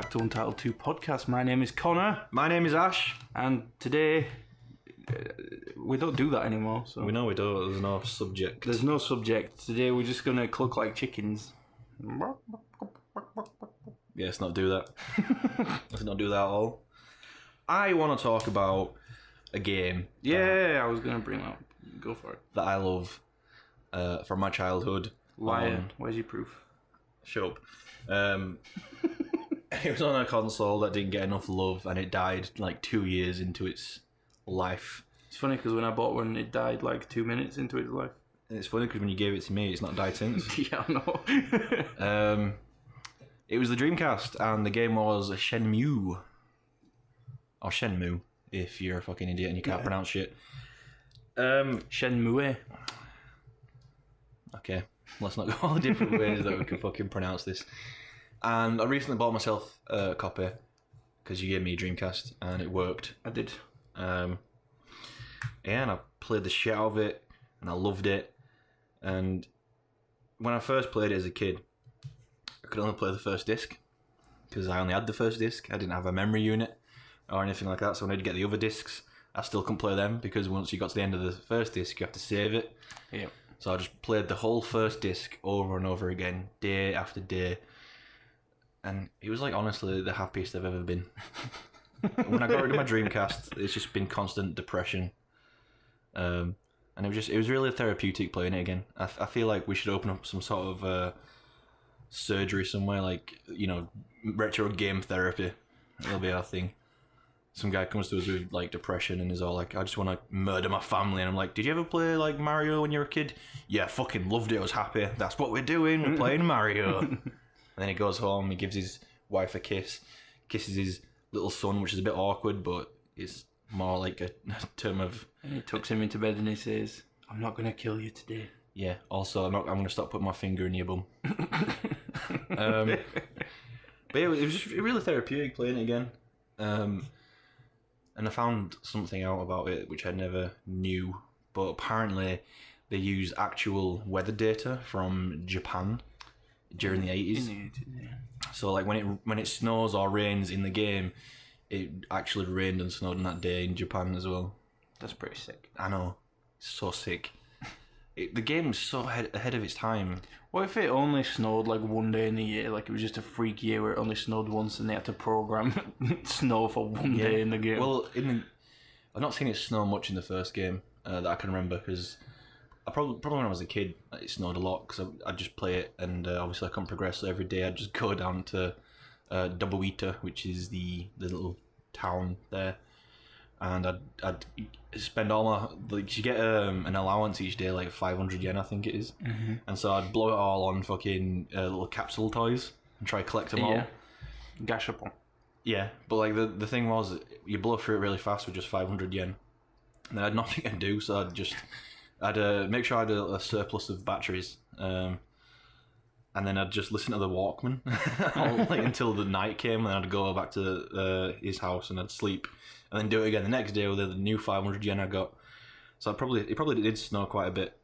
back to Untitled-2 podcast. My name is Connor. My name is Ash. And today, we don't do that anymore. So We know we don't, there's no subject. There's no subject. Today we're just going to cluck like chickens. Yeah, let's not do that. Let's not do that at all. I want to talk about a game. Yeah, I was going to bring that up. Go for it. That I love from my childhood. Liar. Where's your proof? Shut up. It was on a console that didn't get enough love and it died like 2 years into its life. It's funny because when I bought one, it died like 2 minutes into its life. And it's funny because when you gave it to me, it's not died since. Yeah, I know. It was the Dreamcast and the game was Shenmue. Or Shenmu, if you're a fucking idiot and you can't pronounce shit. Shenmu-eh. Okay, let's not go all the different ways that we can fucking pronounce this. And I recently bought myself a copy because you gave me a Dreamcast and it worked. I did. Yeah, and I played the shit out of it and I loved it. And when I first played it as a kid, I could only play the first disc because I only had the first disc. I didn't have a memory unit or anything like that, so I needed to get the other discs. I still couldn't play them because once you got to the end of the first disc, you have to save it. Yeah. So I just played the whole first disc over and over again, day after day. And it was like, honestly, the happiest I've ever been. When I got rid of my Dreamcast, it's just been constant depression. And it was really therapeutic playing it again. I feel like we should open up some sort of surgery somewhere, like, you know, retro game therapy. That'll be our thing. Some guy comes to us with like depression and is all like, I just want to murder my family. And I'm like, did you ever play like Mario when you were a kid? Yeah, fucking loved it. I was happy. That's what we're doing. We're playing Mario. And then he goes home. He gives his wife a kiss, kisses his little son, which is a bit awkward, but it's more like a term of. And he tucks him into bed and he says, "I'm not gonna kill you today." Yeah. Also, I'm gonna stop putting my finger in your bum. But yeah, it was just really therapeutic playing it again. And I found something out about it which I never knew, but apparently they use actual weather data from Japan during the 80s. So like when it snows or rains in the game, it actually rained and snowed on that day in Japan as well. That's pretty sick. I know, it's so sick. The game's so ahead of its time. What if it only snowed like one day in the year? Like it was just a freak year where it only snowed once and they had to program snow for one day in the game. Well, I've not seen it snow much in the first game that I can remember because I probably when I was a kid it snowed a lot because I'd just play it and obviously I couldn't progress, so every day I'd just go down to Dobuita, which is the little town there, and I'd spend all my, like, you get an allowance each day, like 500 yen I think it is, and so I'd blow it all on fucking little capsule toys and try to collect them all. Gashapon. Yeah, but like the thing was, you blow through it really fast with just 500 yen, and then I had nothing to do, so I'd make sure I had a surplus of batteries, and then I'd just listen to the Walkman like, until the night came, and then I'd go back to his house and I'd sleep. And then do it again the next day with the new 500 yen I got. So it probably did snow quite a bit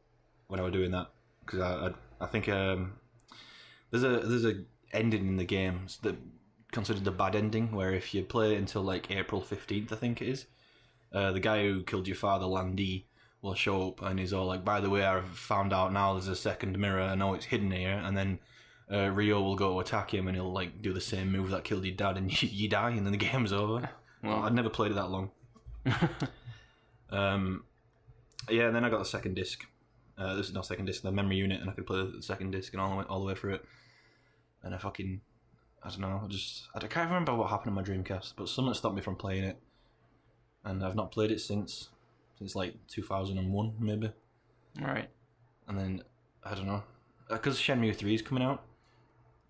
when I was doing that, because I think there's a ending in the games that considered the bad ending, where if you play it until like April 15th I think it is, the guy who killed your father, Landy, will show up and he's all like, by the way, I've found out now there's a second mirror, I know it's hidden here, and then Rio will go to attack him and he'll like do the same move that killed your dad and you die and then the game's over. Well, I'd never played it that long. Yeah, and then I got the second disc. This is not second disc, the memory unit, and I could play the second disc and all the way through it. And I don't know, I can't remember what happened to my Dreamcast, but something stopped me from playing it. And I've not played it since like 2001 maybe. Right. And then, I don't know, because Shenmue 3 is coming out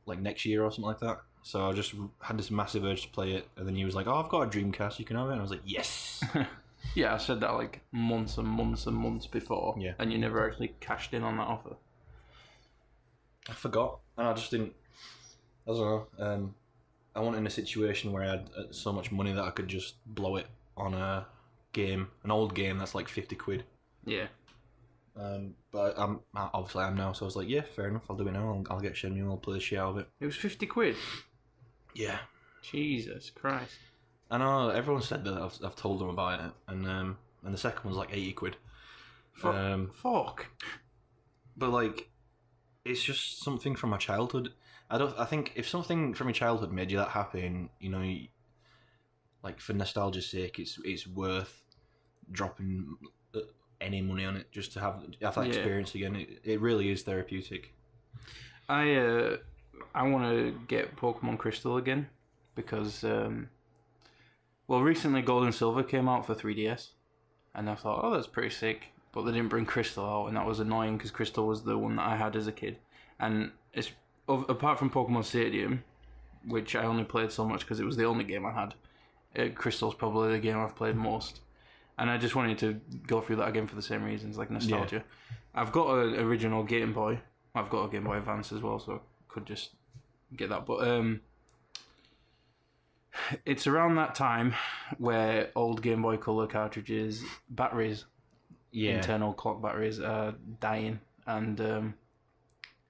like next year or something like that. So I just had this massive urge to play it, and then he was like, "Oh, I've got a Dreamcast, you can have it." And I was like, "Yes!" Yeah, I said that like months and months and months before, yeah, and you never actually cashed in on that offer. I forgot, and I just didn't. I don't know. I wasn't in a situation where I had so much money that I could just blow it on a game, an old game that's like 50 quid. Yeah. But I'm now, so I was like, yeah, fair enough, I'll do it now. I'll get Shenmue, I'll play the shit out of it. It was 50 quid. Yeah. Jesus Christ. I know everyone said that I've told them about it, and the second one's like 80 quid. Fuck. But like, it's just something from my childhood. I think if something from your childhood made you that happy, and like for nostalgia's sake, it's worth dropping any money on it just to have that experience again. It really is therapeutic. I want to get Pokemon Crystal again because recently Gold and Silver came out for 3DS, and I thought, oh, that's pretty sick. But they didn't bring Crystal out, and that was annoying because Crystal was the one that I had as a kid. And it's apart from Pokemon Stadium, which I only played so much because it was the only game I had. Crystal's probably the game I've played most, and I just wanted to go through that again for the same reasons, like nostalgia. Yeah. I've got an original Game Boy. I've got a Game Boy Advance as well, so I could just get that. But it's around that time where old Game Boy Color cartridges batteries. Internal clock batteries are dying, and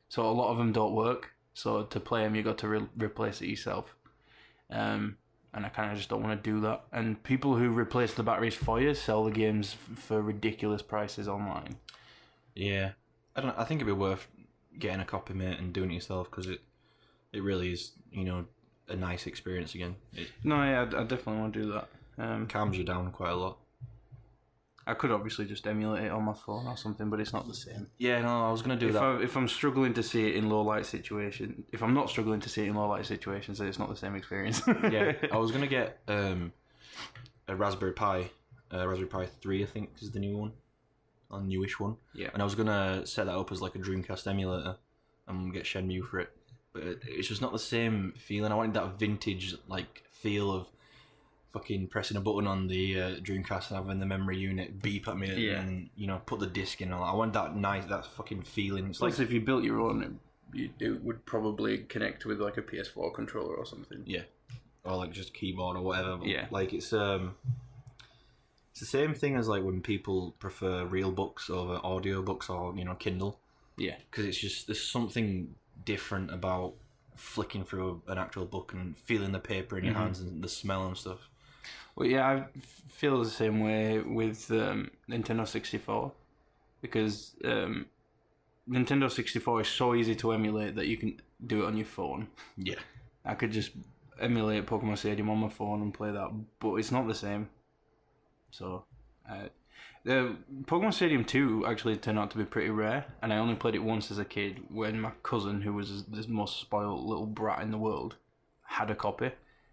so a lot of them don't work. So to play them, you got to replace it yourself, and I kind of just don't want to do that. And people who replace the batteries for you sell the games for ridiculous prices online. Yeah, I think it'd be worth getting a copy, mate, and doing it yourself because it really is a nice experience again. I definitely want to do that. Calms you down quite a lot. I could obviously just emulate it on my phone or something, but it's not the same. Yeah, no, I was going to do that. If I'm struggling to see it in low light situation, if I'm not struggling to see it in low light situations, then it's not the same experience. Yeah, I was going to get a Raspberry Pi, Raspberry Pi 3, I think is the new one, a newish one. Yeah. And I was going to set that up as like a Dreamcast emulator and get Shenmue for it. But it's just not the same feeling. I wanted that vintage like feel of fucking pressing a button on the Dreamcast and having the memory unit beep at me and put the disc in. I want that fucking feeling. It's like if you built your own, it would probably connect with like a PS4 controller or something. Yeah, or like just keyboard or whatever. But yeah, like it's the same thing as like when people prefer real books over audio books or Kindle. Yeah, because it's just there's something different about flicking through an actual book and feeling the paper in your hands and the smell and stuff. Well, yeah, I feel the same way with Nintendo 64 because Nintendo 64 is so easy to emulate that you can do it on your phone. Yeah. I could just emulate Pokemon Stadium on my phone and play that, but it's not the same. So, Pokemon Stadium 2 actually turned out to be pretty rare, and I only played it once as a kid when my cousin, who was the most spoiled little brat in the world, had a copy.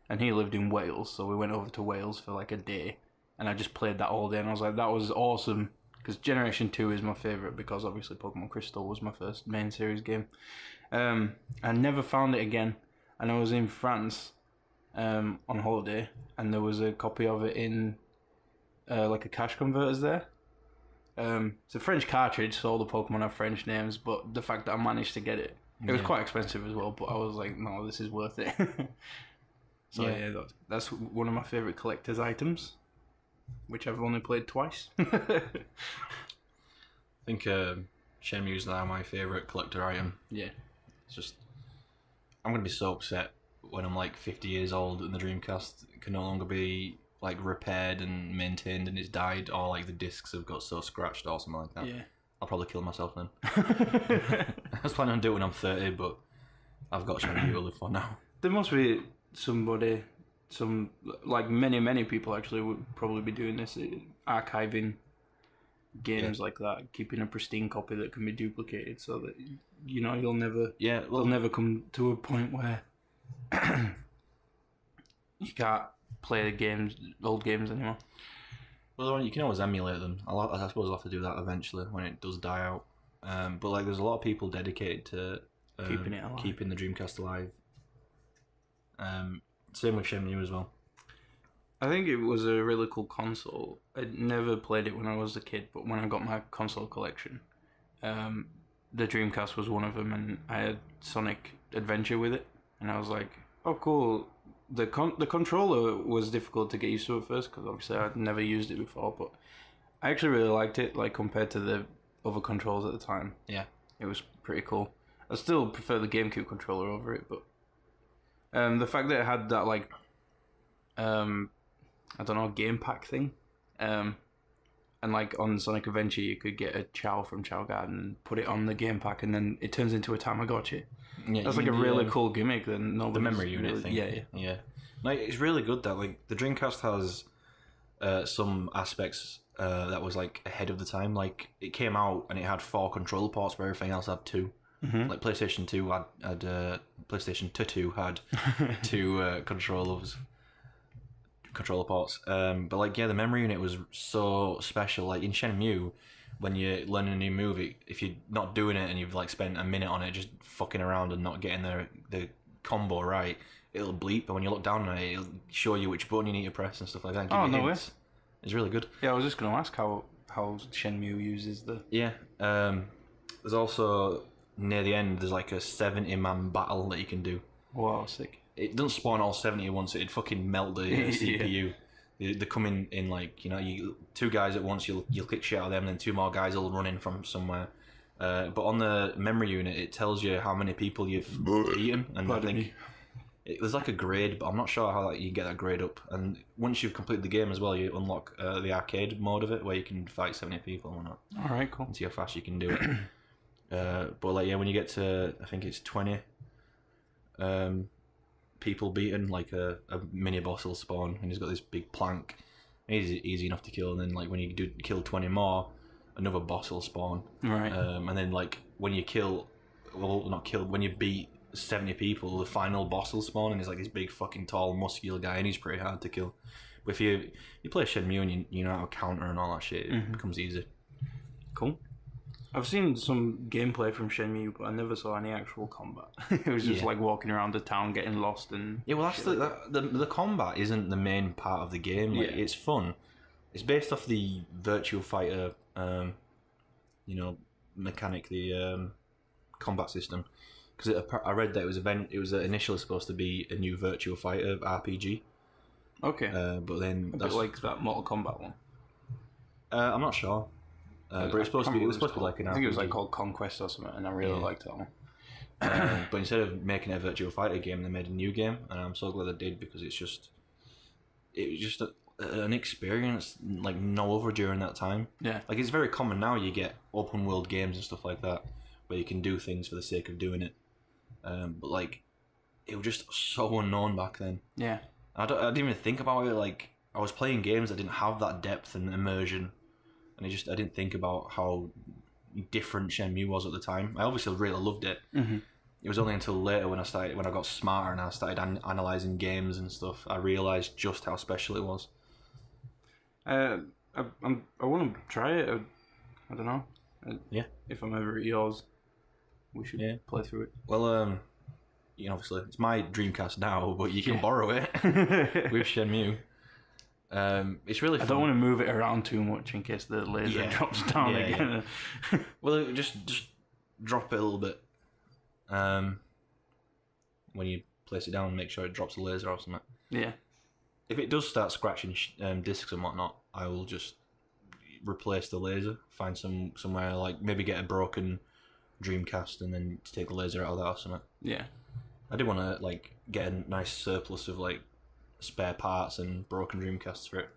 And he lived in Wales, so we went over to Wales for like a day, and I just played that all day, and I was like, that was awesome, because Generation 2 is my favourite, because obviously Pokemon Crystal was my first main series game. I never found it again, and I was in France on holiday, and there was a copy of it in like a cash converters there. It's a French cartridge, so all the Pokemon have French names, but the fact that I managed to get it, it was quite expensive as well, but I was like, no, this is worth it. So yeah, that's one of my favourite collector's items, which I've only played twice. I think Shenmue's now my favourite collector item. Yeah. It's just, I'm going to be so upset when I'm like 50 years old and the Dreamcast can no longer be like repaired and maintained and it's died, or like the discs have got so scratched or something like that. Yeah. I'll probably kill myself then. I was planning on doing it when I'm 30, but I've got Shenmue to live for now. There must be like many people actually would probably be doing this, archiving games like that, keeping a pristine copy that can be duplicated, so that you'll never they'll never come to a point where you can't play the old games anymore. Well, you can always emulate them. I suppose I'll have to do that eventually when it does die out. But like, there's a lot of people dedicated to keeping the Dreamcast alive. Same with Shenmue as well. I think it was a really cool console. I never played it when I was a kid, but when I got my console collection, the Dreamcast was one of them, and I had Sonic Adventure with it, and I was like, oh cool. The controller was difficult to get used to at first, because obviously I'd never used it before, but I actually really liked it, like compared to the other controls at the time. Yeah. It was pretty cool. I still prefer the GameCube controller over it, but The fact that it had that like, I don't know, game pack thing, and like on Sonic Adventure you could get a Chow from Chow Garden and put it on the game pack, and then it turns into a Tamagotchi. Yeah, That's like a really cool gimmick. Then the memory unit thing. Yeah. Like it's really good that like the Dreamcast has some aspects that was like ahead of the time. Like it came out and it had 4 controller ports, where everything else had 2. Mm-hmm. Like PlayStation 2 had PlayStation 2 had 2 controller ports. But like the memory unit was so special. Like in Shenmue, when you're learning a new move, if you're not doing it and you've like spent a minute on it just fucking around and not getting the combo right, it'll bleep, and when you look down on it, it'll show you which button you need to press and stuff like that. Oh, no way. It's really good. Yeah, I was just going to ask how Shenmue uses the... Yeah. There's also, near the end, there's like a 70-man battle that you can do. Wow, sick. It doesn't spawn all 70 at once, it'd fucking melt the CPU. They come in like, you 2 guys at once, you'll kick shit out of them, and then 2 more guys will run in from somewhere. But on the memory unit, it tells you how many people you've eaten, and I think... There's like a grade, but I'm not sure how you get that grade up. And once you've completed the game as well, you unlock the arcade mode of it, where you can fight 70 people and whatnot. All right, cool. And see how fast you can do it. But like when you get to, I think it's 20 people beaten, like a mini boss will spawn, and he's got this big plank. Easy enough to kill. And then like when you do kill 20 more, another boss will spawn. Right. And then like when you when you beat 70 people, the final boss will spawn, and he's like this big fucking tall muscular guy, and he's pretty hard to kill. But if you play Shenmue and you know how to counter and all that shit, it becomes easy. Cool. I've seen some gameplay from Shenmue, but I never saw any actual combat. It was just like walking around the town, getting lost, and well, that's the combat isn't the main part of the game. Like, it's fun. It's based off the Virtua Fighter, mechanic, the combat system. Because I read that it was initially supposed to be a new Virtua Fighter RPG. Okay. But then a bit like that Mortal Kombat one. I'm not sure. But it's supposed to be like an RPG. I think it was like called Conquest or something, and I really liked that one. But instead of making a Virtua Fighter game, they made a new game, and I'm so glad they did, because it was just an experience like no other during that time. Yeah. Like it's very common now. You get open world games and stuff like that, where you can do things for the sake of doing it. But like, it was just so unknown back then. Yeah. I didn't even think about it. Like, I was playing games that didn't have that depth and immersion, and I didn't think about how different Shenmue was at the time. I obviously really loved it. Mm-hmm. It was only until later when I got smarter and I started analyzing games and stuff, I realized just how special it was. I want to try it. I don't know. If I'm ever at yours, we should play through it. Well, obviously it's my Dreamcast now, but you can borrow it with Shenmue. It's really fun. I don't want to move it around too much in case the laser drops down again. Yeah. Well, just drop it a little bit. When you place it down, make sure it drops the laser or something. Yeah. If it does start scratching discs and whatnot, I will just replace the laser. Find somewhere, like maybe get a broken Dreamcast and then take the laser out of that or something. Yeah. I did want to like get a nice surplus of like spare parts and broken Dreamcasts for it.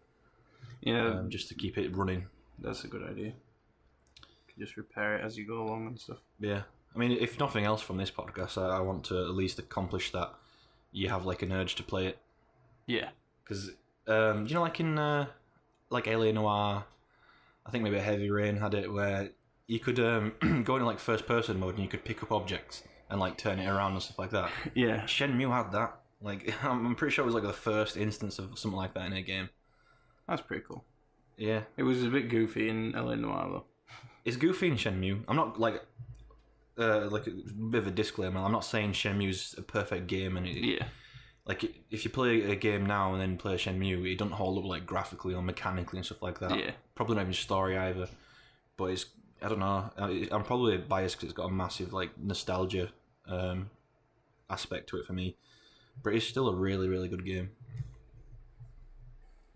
Yeah. Just to keep it running. That's a good idea. You can just repair it as you go along and stuff. Yeah. I mean, if nothing else from this podcast, I want to at least accomplish that you have like an urge to play it. Yeah. Because, like in like L.A. Noire, I think maybe Heavy Rain had it, where you could go into like first person mode and you could pick up objects and like turn it around and stuff like that. Yeah. Shenmue had that. Like, I'm pretty sure it was like the first instance of something like that in a game. That's pretty cool. Yeah. It was a bit goofy in L.A. Noire though. It's goofy in Shenmue. I'm not like a bit of a disclaimer. I'm not saying Shenmue's a perfect game, and like if you play a game now and then play Shenmue, it doesn't hold up like graphically or mechanically and stuff like that. Yeah. Probably not even story either. But I don't know. I'm probably biased because it's got a massive like nostalgia aspect to it for me. But it's still a really, really good game.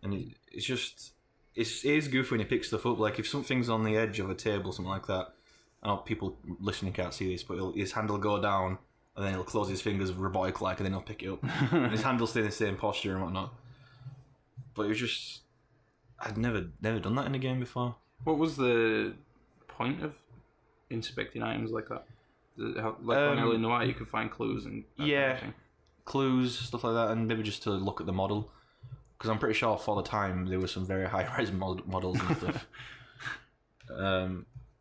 And it is goofy when he picks stuff up. Like if something's on the edge of a table, something like that. I know people listening can't see this, but his hand will go down and then he'll close his fingers robotic-like, and then he'll pick it up. And his hand will stay in the same posture and whatnot. But it was just... I'd never done that in a game before. What was the point of inspecting items like that? Like on Illinois, you could find clues and that kind of thing. Clues, stuff like that, and maybe just to look at the model. Because I'm pretty sure for the time there were some very high-res models and stuff.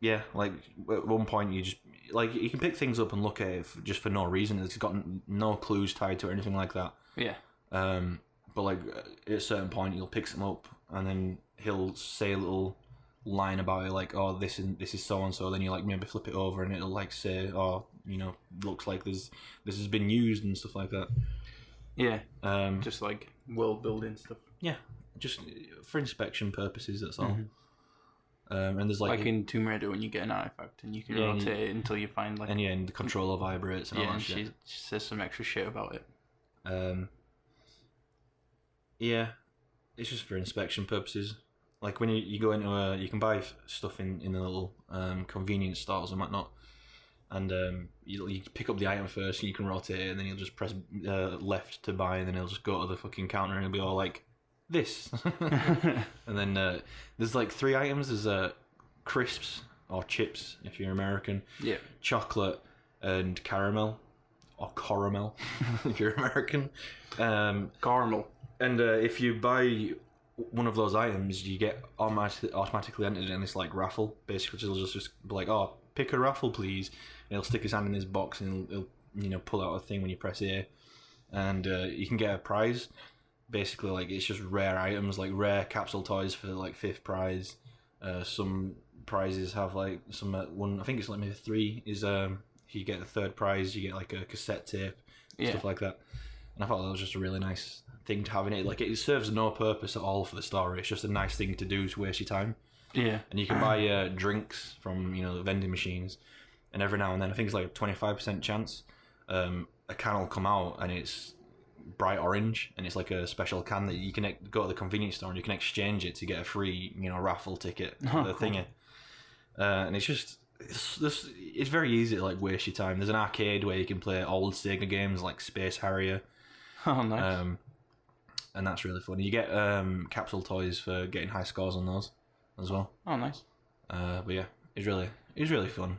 Yeah, like at one point you just like you can pick things up and look at it just for no reason. It's got no clues tied to it or anything like that. Yeah. But like at a certain point you'll pick them up and then he'll say a little line about it, like, oh, this is so and so. Then you like maybe flip it over and it'll like say, oh, you know, looks like this has been used and stuff like that. Yeah. Just like world building stuff. Yeah, just for inspection purposes. That's all. And there's like in Tomb Raider when you get an artifact and you can rotate it until you find like and the controller vibrates and all that shit. She says some extra shit about it. Yeah, it's just for inspection purposes. Like when you go into you can buy stuff in the little convenience stores and whatnot, and you pick up the item first and you can rotate it, and then you'll just press left to buy, and then it'll just go to the fucking counter and it'll be all like this. And then there's like 3 items. There's crisps or chips if you're American, chocolate and caramel or caramel if you're American, caramel. And if you buy one of those items, you get automatically entered in this like raffle. Basically, it'll just be like, oh, pick a raffle, please. And he'll stick his hand in this box and he'll pull out a thing when you press A, and you can get a prize. Basically, like it's just rare items, like rare capsule toys for like 5th prize. Some prizes have like some one. I think it's like maybe 3 is you get the 3rd prize, you get like a cassette tape, stuff like that. And I thought that was just a really nice thing to have in it. Like it serves no purpose at all for the story. It's just a nice thing to do to waste your time. Yeah. And you can buy drinks from the vending machines, and every now and then I think it's like a 25% chance a can will come out and it's bright orange and it's like a special can that you can go to the convenience store and you can exchange it to get a free raffle ticket for the thingy. And it's just it's very easy to like waste your time. There's an arcade where you can play old Sega games like Space Harrier. Oh, nice. And that's really fun. You get capsule toys for getting high scores on those as well. Oh, nice. But yeah, it was really fun.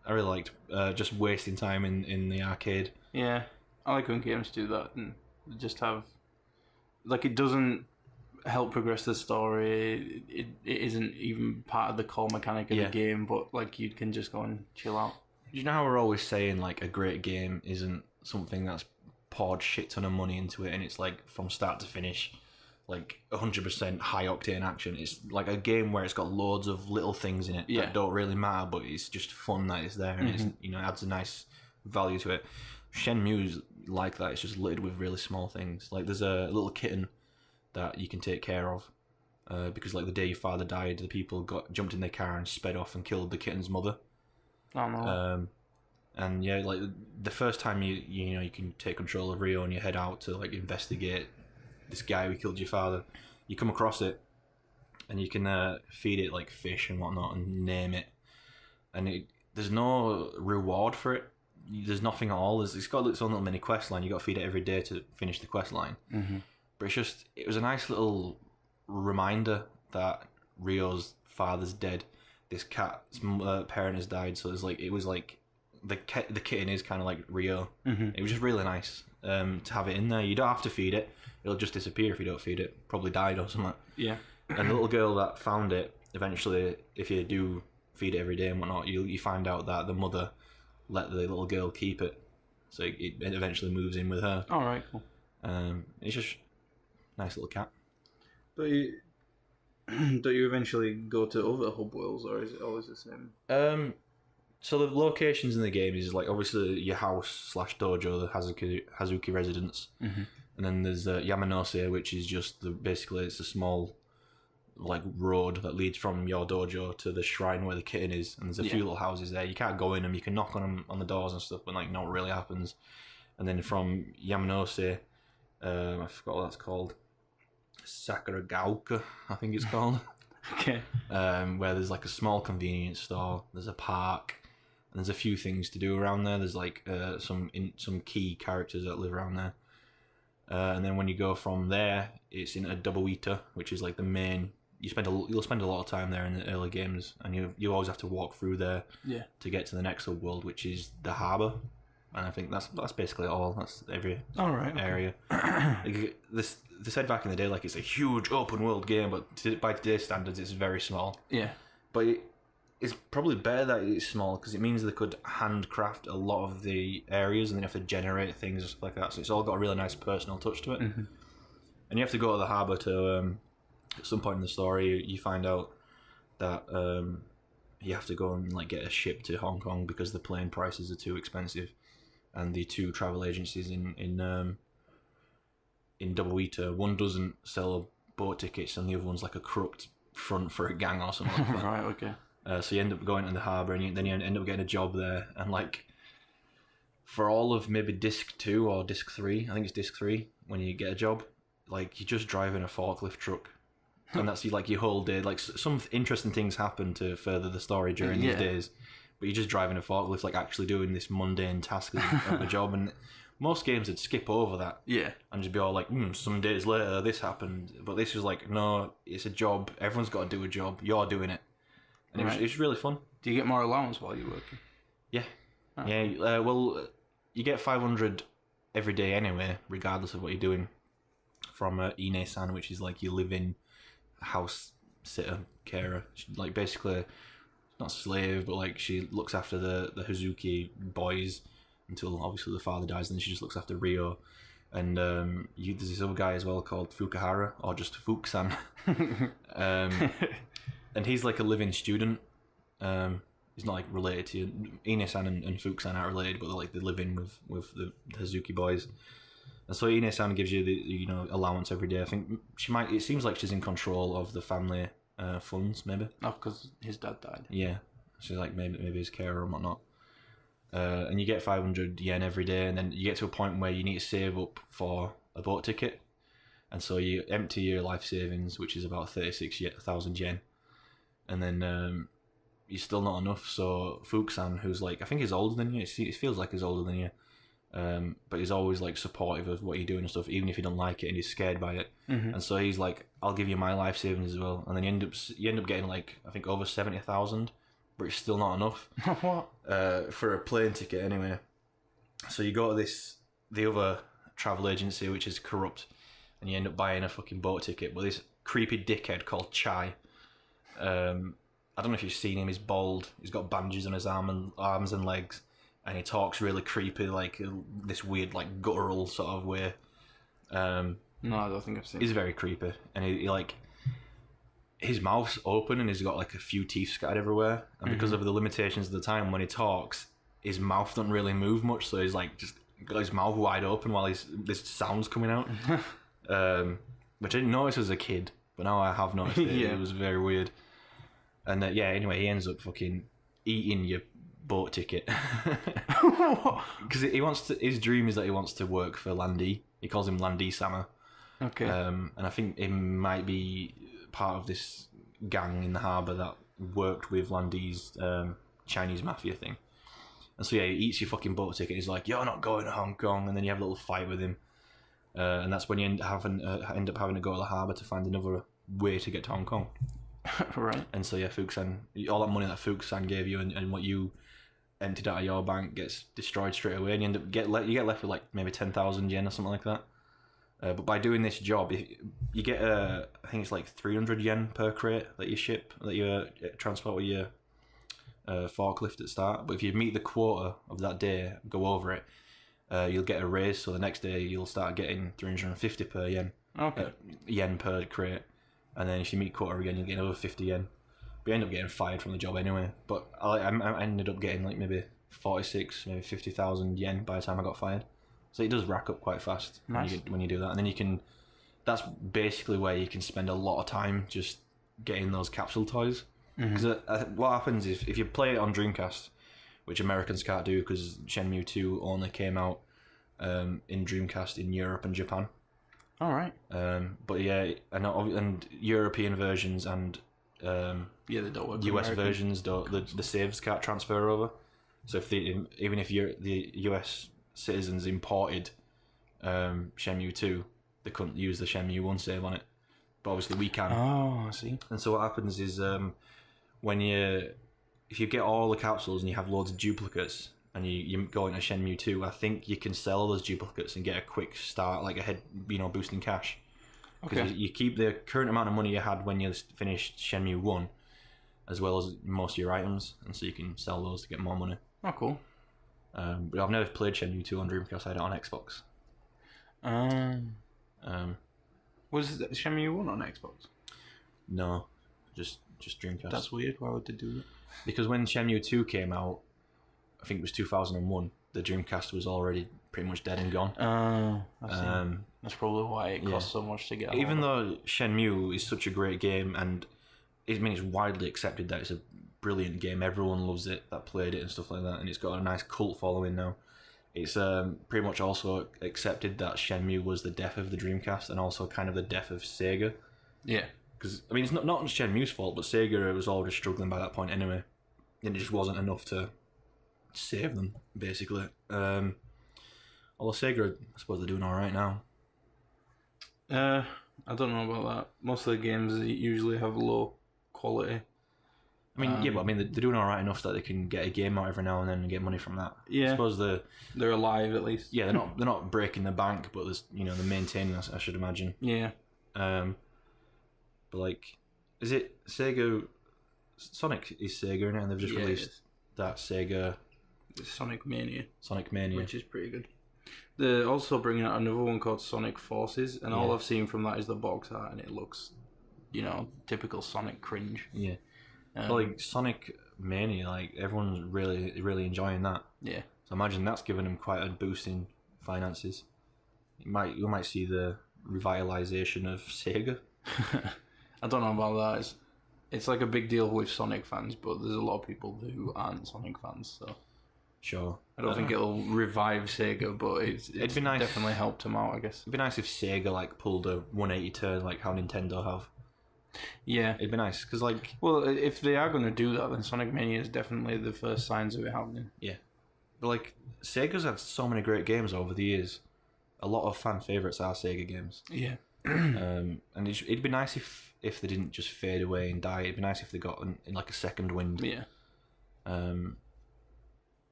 I really liked just wasting time in the arcade. Yeah, I like when games do that and just have like it doesn't help progress the story. It isn't even part of the core mechanic of the game, but like you can just go and chill out. You know how we're always saying like a great game isn't something that's poured shit ton of money into it and it's like from start to finish like 100% high octane action. It's like a game where it's got loads of little things in it that don't really matter, but it's just fun that it's there and it's adds a nice value to it. Shenmue's like that. It's just littered with really small things. Like there's a little kitten that you can take care of because like the day your father died, the people jumped in their car and sped off and killed the kitten's mother. Oh no. And yeah, like the first time you can take control of Rio and you head out to like investigate this guy who killed your father, you come across it and you can feed it like fish and whatnot and name it, and there's no reward for it. There's nothing at all. It's got its own little mini quest line. You got to feed it every day to finish the quest line. But it was a nice little reminder that Rio's father's dead. This cat's parent has died, so it was like the kitten is kind of like Rio. It was just really nice to have it in there. You don't have to feed it; it'll just disappear if you don't feed it. Probably died or something. Yeah. And the little girl that found it, eventually, if you do feed it every day and whatnot, you find out that the mother let the little girl keep it, so it eventually moves in with her. All right, cool. It's just a nice little cat. But don't you eventually go to other hub worlds, or is it always the same? So the locations in the game is like obviously your house / dojo, the Hazuki residence, and then there's Yamanose, which is just basically it's a small like road that leads from your dojo to the shrine where the kitten is, and there's a few little houses there. You can't go in them. You can knock on them on the doors and stuff, but like not really happens. And then from Yamanose, I forgot what that's called. Sakuragaoka, I think it's called. Okay. Where there's like a small convenience store. There's a park. And there's a few things to do around there. There's like some key characters that live around there. And then when you go from there, it's in a double eater, which is like the main. You'll spend a lot of time there in the early games, and you always have to walk through there to get to the next world, which is the harbour. And I think that's basically all. That's every area. They said back in the day like it's a huge open world game, but by today's standards, it's very small. Yeah. But it's probably better that it's small because it means they could handcraft a lot of the areas and then have to generate things like that. So it's all got a really nice personal touch to it. Mm-hmm. And you have to go to the harbour to. At some point in the story, you find out that you have to go and like get a ship to Hong Kong because the plane prices are too expensive, and the two travel agencies in Double Eater, one doesn't sell boat tickets, and the other one's like a corrupt front for a gang or something like that. Right. Okay. So you end up going to the harbour, and then you end up getting a job there, and like for all of maybe disc 2 or disc 3, I think it's disc 3, when you get a job, like you're just driving a forklift truck. And that's like your whole day. Like some interesting things happen to further the story during these days, but you're just driving a forklift, like actually doing this mundane task of a job. And most games would skip over that, and just be all like, some days later this happened. But this was like, no, it's a job. Everyone's got to do a job. You're doing it, and it was really fun. Do you get more allowance while you're working? Yeah, well, you get 500 every day anyway, regardless of what you're doing. From Ine-san, which is like you live in. House sitter, carer, like basically not slave, but like she looks after the Hazuki boys until obviously the father dies, and then she just looks after Rio. And there's this other guy as well called Fukuhara, or just Fuku-san. And he's like a living student. He's not like related to you. Ine-san and Fuku-san aren't related, but they live in with the Hazuki boys. And so Ine-san gives you the allowance every day. I think it seems like she's in control of the family funds, maybe. Oh, because his dad died. Yeah, she's like maybe his carer and whatnot. And you get 500 yen every day, and then you get to a point where you need to save up for a boat ticket, and so you empty your life savings, which is about 36,000 yen, and then you're still not enough. So Fuku-san, who's like I think he's older than you, it feels like he's older than you. But he's always like supportive of what you're doing and stuff, even if you don't like it and he's scared by it. Mm-hmm. And so he's like, "I'll give you my life savings as well." And then you end up getting like I think over 70,000, but it's still not enough. What? For a plane ticket anyway. So you go to the other travel agency, which is corrupt, and you end up buying a fucking boat ticket. But this creepy dickhead called Chai. I don't know if you've seen him. He's bald. He's got bandages on his arms and legs. And he talks really creepy, like this weird, like guttural sort of way. No, I don't think I've seen. He's very creepy, and he like his mouth's open, and he's got like a few teeth scattered everywhere. And because of the limitations of the time, when he talks, his mouth doesn't really move much, so he's like just got his mouth wide open while this sound's coming out. Which I didn't notice as a kid, but now I have noticed it. It was very weird. And anyway, he ends up fucking eating your boat ticket because his dream is that he wants to work for Landy. He calls him Landy-sama. Okay. And I think he might be part of this gang in the harbour that worked with Landy's Chinese mafia thing. And so he eats your fucking boat ticket. He's like, "You're not going to Hong Kong," and then you have a little fight with him, and that's when you end up having to go to the harbour to find another way to get to Hong Kong. Right. And so Fuku-san, all that money that Fuku-san gave you and what you emptied out of your bank gets destroyed straight away, and you end up get left with like maybe 10,000 yen or something like that. But by doing this job, you get I think it's like 300 yen per crate that you transport with your forklift at start. But if you meet the quota of that day, go over it, you'll get a raise. So the next day you'll start getting 350 per yen. Okay. Yen per crate, and then if you meet quota again, you'll get another 50 yen. But you end up getting fired from the job anyway. But I ended up getting like maybe 46, maybe 50,000 yen by the time I got fired. So it does rack up quite fast. Nice. when you do that. And then that's basically where you can spend a lot of time just getting those capsule toys. Because what happens is, if you play it on Dreamcast, which Americans can't do because Shenmu-2 only came out in Dreamcast in Europe and Japan. All right. But yeah, and European versions and they don't work. US versions don't. The saves can't transfer over. So even if the US citizens imported Shenmue 2, they couldn't use the Shenmue 1 save on it. But obviously we can. Oh, I see. And so what happens is if you get all the capsules and you have loads of duplicates and you go into Shenmue 2, I think you can sell those duplicates and get a quick start, like a head, boosting cash. Because you keep the current amount of money you had when you finished Shenmue 1, as well as most of your items, and so you can sell those to get more money. Oh, cool. But I've never played Shenmue 2 on Dreamcast. I had it on Xbox. Was Shenmue 1 on Xbox? No, just Dreamcast. That's weird. Why would they do that? Because when Shenmue 2 came out, I think it was 2001, the Dreamcast was already pretty much dead and gone. Oh, I see. That's probably why it costs so much to get. Even though Shenmue is such a great game, and it's widely accepted that it's a brilliant game, everyone loves it that played it and stuff like that, and it's got a nice cult following now. It's pretty much also accepted that Shenmue was the death of the Dreamcast and also kind of the death of Sega. Yeah. Because, I mean, it's not Shenmue's fault, but Sega was already struggling by that point anyway. And it just wasn't enough to save them, basically. Although Sega, I suppose they're doing alright now. I don't know about that. Most of the games usually have low quality. I mean, but they're doing alright enough that they can get a game out every now and then and get money from that. Yeah. I suppose they're alive at least. Yeah, they're not breaking the bank, but there's they're maintaining, I should imagine. Yeah. But like, is it Sega? Sonic is Sega, isn't it? And they've just released that Sega Sonic Mania. Sonic Mania, which is pretty good. They're also bringing out another one called Sonic Forces, and all I've seen from that is the box art, and it looks, typical Sonic cringe. Yeah. Like Sonic Mania, like everyone's really enjoying that. Yeah. So I imagine that's given them quite a boost in finances. You might see the revitalization of Sega. I don't know about that. It's like a big deal with Sonic fans, but there's a lot of people who aren't Sonic fans, so. Sure. I don't think it'll revive Sega, but it'd be nice. Definitely helped them out, I guess. It'd be nice if Sega like pulled a 180 turn like how Nintendo have. Yeah. It'd be nice, because like... Well, if they are going to do that, then Sonic Mania is definitely the first signs of it happening. Yeah. But like, Sega's had so many great games over the years. A lot of fan favourites are Sega games. Yeah. And it'd be nice if they didn't just fade away and die. It'd be nice if they got in like a second wind. Yeah.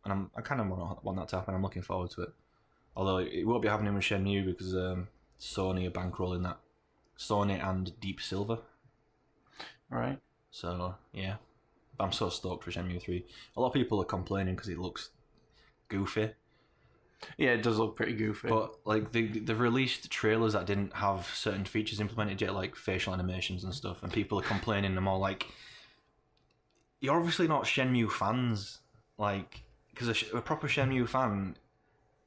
And I kind of want that to happen. I'm looking forward to it. Although it won't be happening with Shenmue because Sony are bankrolling that. Sony and Deep Silver. Right. So, yeah. But I'm so stoked for Shenmue 3. A lot of people are complaining because it looks goofy. Yeah, it does look pretty goofy. But like they've released trailers that didn't have certain features implemented yet, like facial animations and stuff, and people are complaining. They're more like, you're obviously not Shenmue fans. Like, because a proper Shenmue fan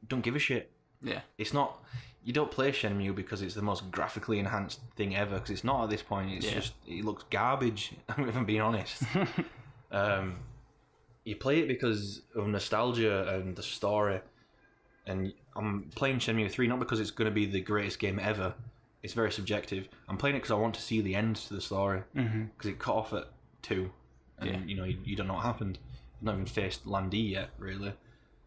don't give a shit. Yeah. It's not... You don't play Shenmue because it's the most graphically enhanced thing ever, because it's not at this point. It's just... It looks garbage, if I'm being honest. You play it because of nostalgia and the story, and I'm playing Shenmue 3 not because it's going to be the greatest game ever. It's very subjective. I'm playing it because I want to see the end to the story, because it cut off at 2, and you don't know what happened. Not even faced Landy yet, really.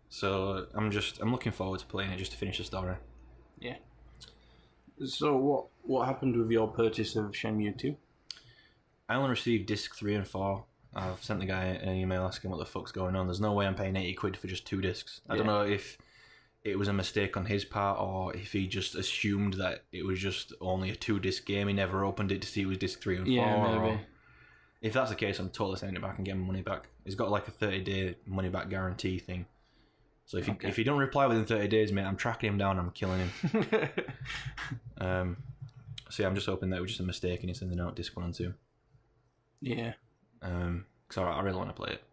So I'm looking forward to playing it just to finish the story. Yeah. So what happened with your purchase of Shenmue 2? I only received disc 3 and 4. I've sent the guy an email asking what the fuck's going on. There's no way I'm paying 80 quid for just 2 discs. I don't know if it was a mistake on his part or if he just assumed that it was just only a 2-disc game. He never opened it to see it was disc 3 and 4. Yeah, maybe. If that's the case, I'm totally sending it back and getting my money back. It's got like a 30-day money-back guarantee thing. So if you don't reply within 30 days, mate, I'm tracking him down and I'm killing him. So yeah, I'm just hoping that it was just a mistake and he's sending out disc 1 and 2. Yeah. Because I really want to play it.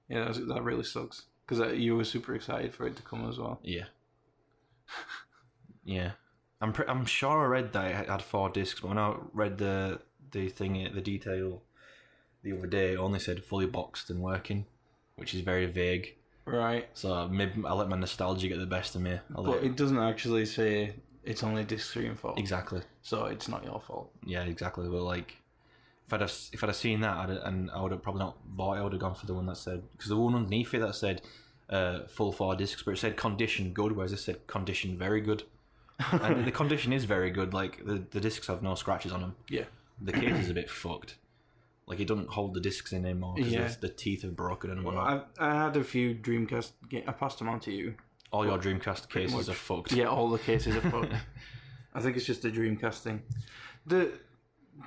Yeah, that really sucks. Because you were super excited for it to come as well. Yeah. Yeah. I'm sure I read that it had 4 discs, but when I read the detail the other day, it only said fully boxed and working, which is very vague. Right. So maybe I'll let my nostalgia get the best of me. But it doesn't actually say it's only disc 3 and 4. Exactly. So it's not your fault. Yeah, exactly. But like, if I'd have seen that, I would have probably not bought it. I would have gone for the one that said, because the one underneath it that said full 4 discs, but it said condition good, whereas this said condition very good. And the condition is very good. Like the discs have no scratches on them. Yeah. The case is a bit fucked. Like it doesn't hold the discs in anymore because the teeth are broken and whatnot. I had a few Dreamcast. I passed them on to you. All your Dreamcast cases are fucked. Yeah, all the cases are fucked. I think it's just a Dreamcast thing. They're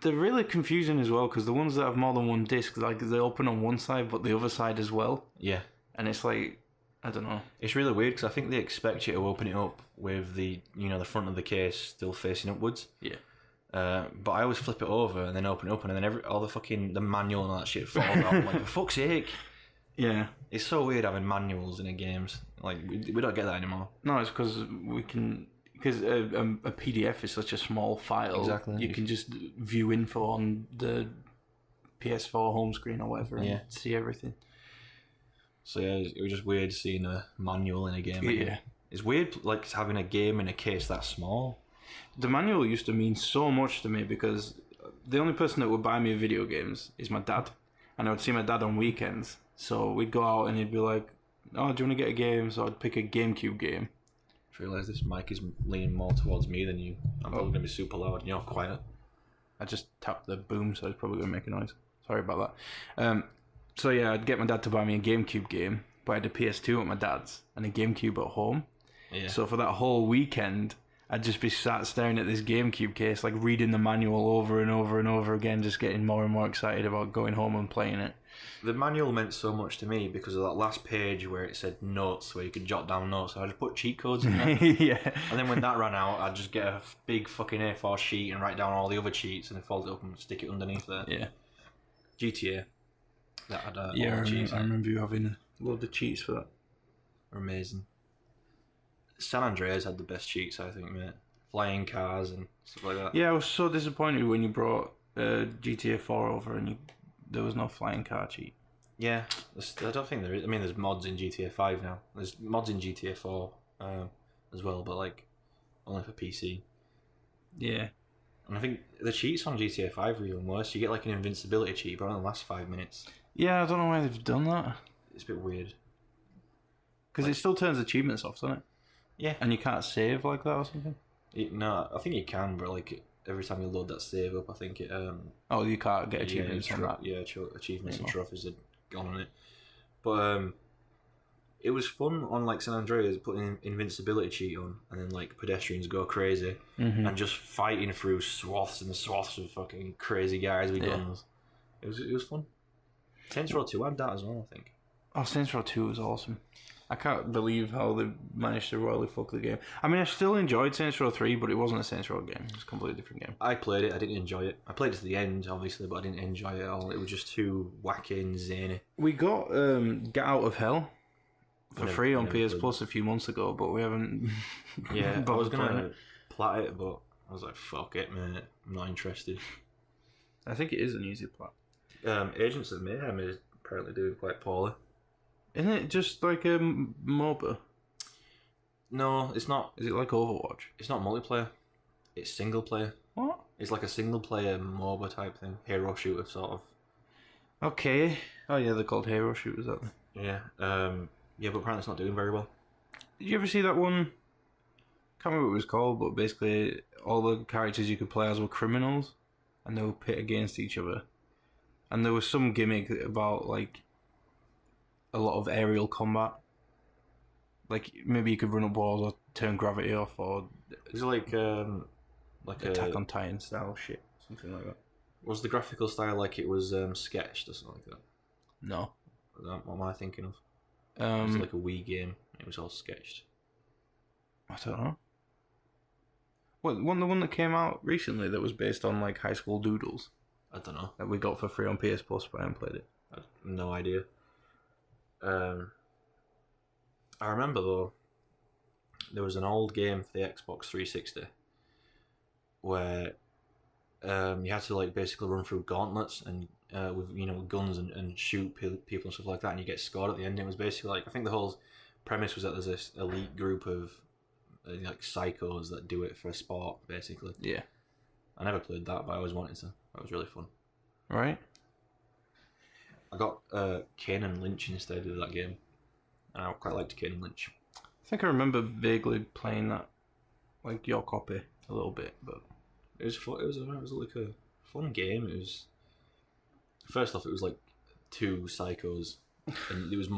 really confusing as well because the ones that have more than one disc, like they open on one side but the other side as well. Yeah. And it's like, I don't know. It's really weird because I think they expect you to open it up with the the front of the case still facing upwards. Yeah. But I always flip it over and then open it up and then all the manual and all that shit falls off. Like, for fuck's sake. Yeah. It's so weird having manuals in the games. Like, we don't get that anymore. No, it's because because a PDF is such a small file. Exactly. You can just view info on the PS4 home screen or whatever and see everything. So yeah, it was just weird seeing a manual in a game. Yeah. It's weird, like, having a game in a case that small. The manual used to mean so much to me because the only person that would buy me video games is my dad. And I would see my dad on weekends. So we'd go out and he'd be like, oh, do you want to get a game? So I'd pick a GameCube game. I realise this mic is leaning more towards me than you. I'm probably going to be super loud and you're quiet. I just tapped the boom, so it's probably going to make a noise. Sorry about that. So yeah, I'd get my dad to buy me a GameCube game, but I had a PS2 at my dad's and a GameCube at home. Yeah. So for that whole weekend, I'd just be sat staring at this GameCube case, like reading the manual over and over and over again, just getting more and more excited about going home and playing it. The manual meant so much to me because of that last page where it said notes, where you could jot down notes. So I'd put cheat codes in there. Yeah. And then when that ran out, I'd just get a big fucking A4 sheet and write down all the other cheats and then fold it up and stick it underneath there. Yeah. GTA. That had all Yeah, the cheats. I remember you having a load of cheats for that. Amazing. San Andreas had the best cheats, I think, mate. Flying cars and stuff like that. Yeah, I was so disappointed when you brought GTA 4 over and there was no flying car cheat. Yeah, I don't think there is. I mean, there's mods in GTA 5 now. There's mods in GTA 4 as well, but like only for PC. Yeah. And I think the cheats on GTA 5 are even worse. You get like an invincibility cheat, but it only lasts 5 minutes. Yeah, I don't know why they've done that. It's a bit weird. Because it still turns achievements off, doesn't it? Yeah. And you can't save like that or something? No, I think you can, but like every time you load that save up, I think it... Oh, you can't get achievements on that? Yeah, achievements and trophies are gone on it. But it was fun on like San Andreas putting invincibility cheat on and then like pedestrians go crazy and just fighting through swaths and swaths of fucking crazy guys with guns. It was fun. Saints Row 2 had that as well, I think. Oh, Saints Row 2 was awesome. I can't believe how they managed to royally fuck the game. I mean, I still enjoyed Saints Row 3, but it wasn't a Saints Row game. It was a completely different game. I played it. I didn't enjoy it. I played it to the end, obviously, but I didn't enjoy it at all. It was just too wacky and zany. We got Get Out of Hell for free on PS Plus a few months ago, but we haven't... Yeah, I was going to plat it, but I was like, fuck it, man. I'm not interested. I think it is an easy plat. Agents of Mayhem is apparently doing quite poorly. Isn't it just like a MOBA? No, it's not. Is it like Overwatch? It's not multiplayer. It's single player. What? It's like a single player MOBA type thing. Hero shooter, sort of. Okay. Oh yeah, they're called hero shooters, aren't they? Yeah. Yeah, but apparently it's not doing very well. Did you ever see that one? Can't remember what it was called, but basically all the characters you could play as were criminals, and they would pit against each other. And there was some gimmick about like a lot of aerial combat. Like maybe you could run up walls or turn gravity off, or is it like Attack on Titan style shit, something like that. Was the graphical style like it was sketched or something like that? No. What am I thinking of? It was like a Wii game. It was all sketched. I don't know. What the one that came out recently that was based on like high school doodles? I don't know. That we got for free on PS Plus, but I haven't played it. I have no idea. I remember though, there was an old game for the Xbox 360 where you had to like basically run through gauntlets and with guns and shoot people and stuff like that, and you get scored at the end. It was basically like, I think the whole premise was that there's this elite group of like psychos that do it for a sport, basically. Yeah. I never played that, but I always wanted to. That was really fun. Right. I got Kane and Lynch instead of that game, and I quite liked Kane and Lynch. I think I remember vaguely playing that, like your copy, a little bit, but It was fun. It was like a fun game. It was first off, it was like two psychos, and it was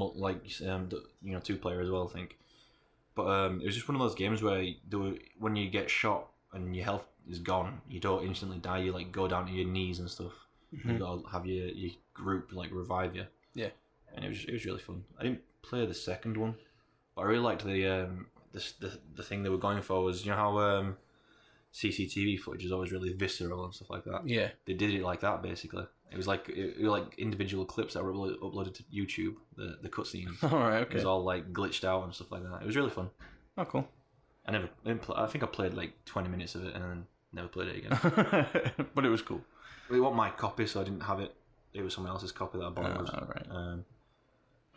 two player as well, I think. But it was just one of those games where when you get shot and your health is gone, you don't instantly die. You like go down to your knees and stuff. Mm-hmm. You gotta have your group like revive you. Yeah. And it was really fun. I didn't play the second one, but I really liked the thing they were going for was, you know how CCTV footage is always really visceral and stuff like that. Yeah. They did it like that basically. It was like individual clips that were uploaded to YouTube. The cutscenes. All right. It Okay. was all like glitched out and stuff like that. It was really fun. Oh, cool. I think I played like 20 minutes of it and then never played it again. But it was cool. It wasn't my copy, so I didn't have it. It was someone else's copy that I borrowed. Right.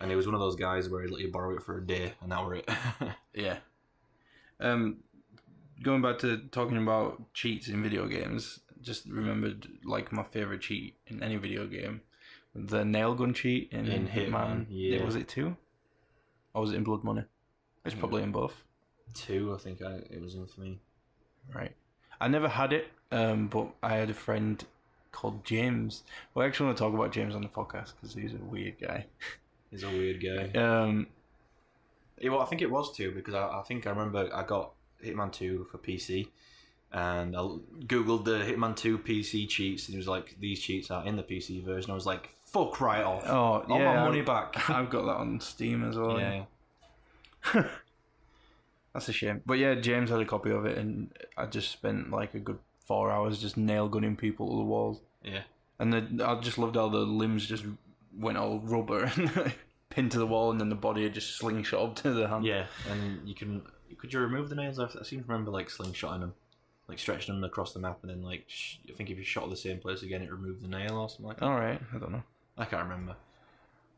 And it was one of those guys where he'd let you borrow it for a day, and that were it. Yeah. Going back to talking about cheats in video games, just remembered like my favorite cheat in any video game, the nail gun cheat in Hitman. Yeah. Was it 2? Or was it in Blood Money? It's probably in both. 2, I think it was in for me. Right. I never had it, but I had a friend called James. Well, I actually want to talk about James on the podcast because he's a weird guy. He's a weird guy. I think it was 2 because I think I remember I got Hitman 2 for PC, and I googled the Hitman 2 PC cheats, and it was like, these cheats are in the PC version. I was like, fuck right off. Oh, All yeah. my money back. I've got that on Steam as well. Yeah. That's a shame. But yeah, James had a copy of it, and I just spent like a good 4 hours just nail gunning people to the walls. Yeah. And I just loved how the limbs just went all rubber and pinned to the wall, and then the body had just slingshot up to the hand. Yeah, and could you remove the nails? I seem to remember like slingshotting them, like stretching them across the map, and then like I think if you shot the same place again, it removed the nail or something like that. All right, I don't know. I can't remember,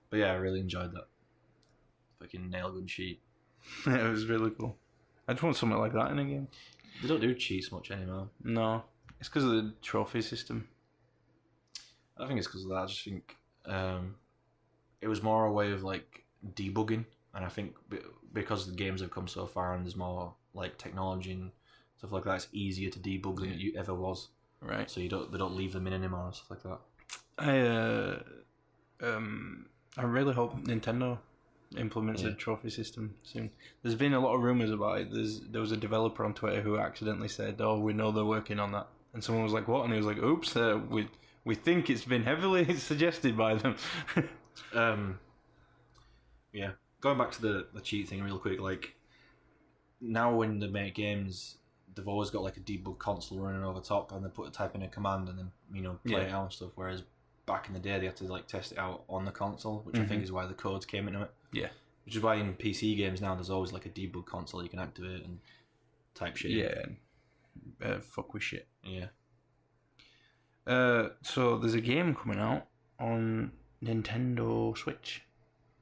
but yeah, I really enjoyed that fucking nail gun cheat. Yeah, it was really cool. I just want something like that in a game. They don't do cheats much anymore. No, it's because of the trophy system. I think it's because of that. I just think it was more a way of like debugging, and I think because the games have come so far and there's more like technology and stuff like that, it's easier to debug than it ever was. Right. So they don't leave them in anymore and stuff like that. I really hope Nintendo implements a trophy system soon. There's been a lot of rumors about it. There was a developer on Twitter who accidentally said, "Oh, we know they're working on that," and someone was like, "What?" And he was like, "Oops, we think it's been heavily suggested by them." Yeah. Going back to the cheat thing real quick, like now when they make games, they've always got like a debug console running over top, and they type in a command and then play it out and stuff. Whereas back in the day, they had to like test it out on the console, which I think is why the codes came into it. Yeah. Which is why in PC games now there's always like a debug console you can activate and type shit. Yeah. Fuck with shit. Yeah. So there's a game coming out on Nintendo Switch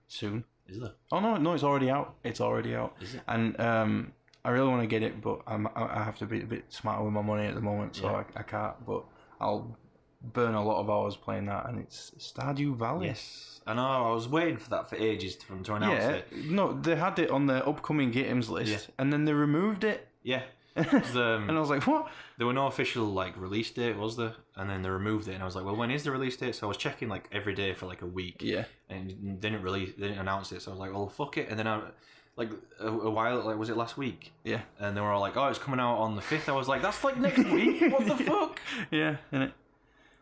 soon. Is there? Oh no, it's already out. It's already out. Is it? And I really want to get it, but I have to be a bit smarter with my money at the moment, so I can't. But I'll burn a lot of hours playing that, and it's Stardew Valley. Yes. I know. I was waiting for that for ages to announce it. No, they had it on their upcoming games list, and then they removed it. Yeah. And I was like, what? There were no official like release date, was there? And then they removed it, and I was like, well, when is the release date? So I was checking like every day for like a week. Yeah. And they didn't announce it, so I was like, well, fuck it. And then I, like a while, like was it last week? Yeah. And they were all like, oh, it's coming out on the 5th. I was like, that's like next week. What the fuck? Yeah, innit?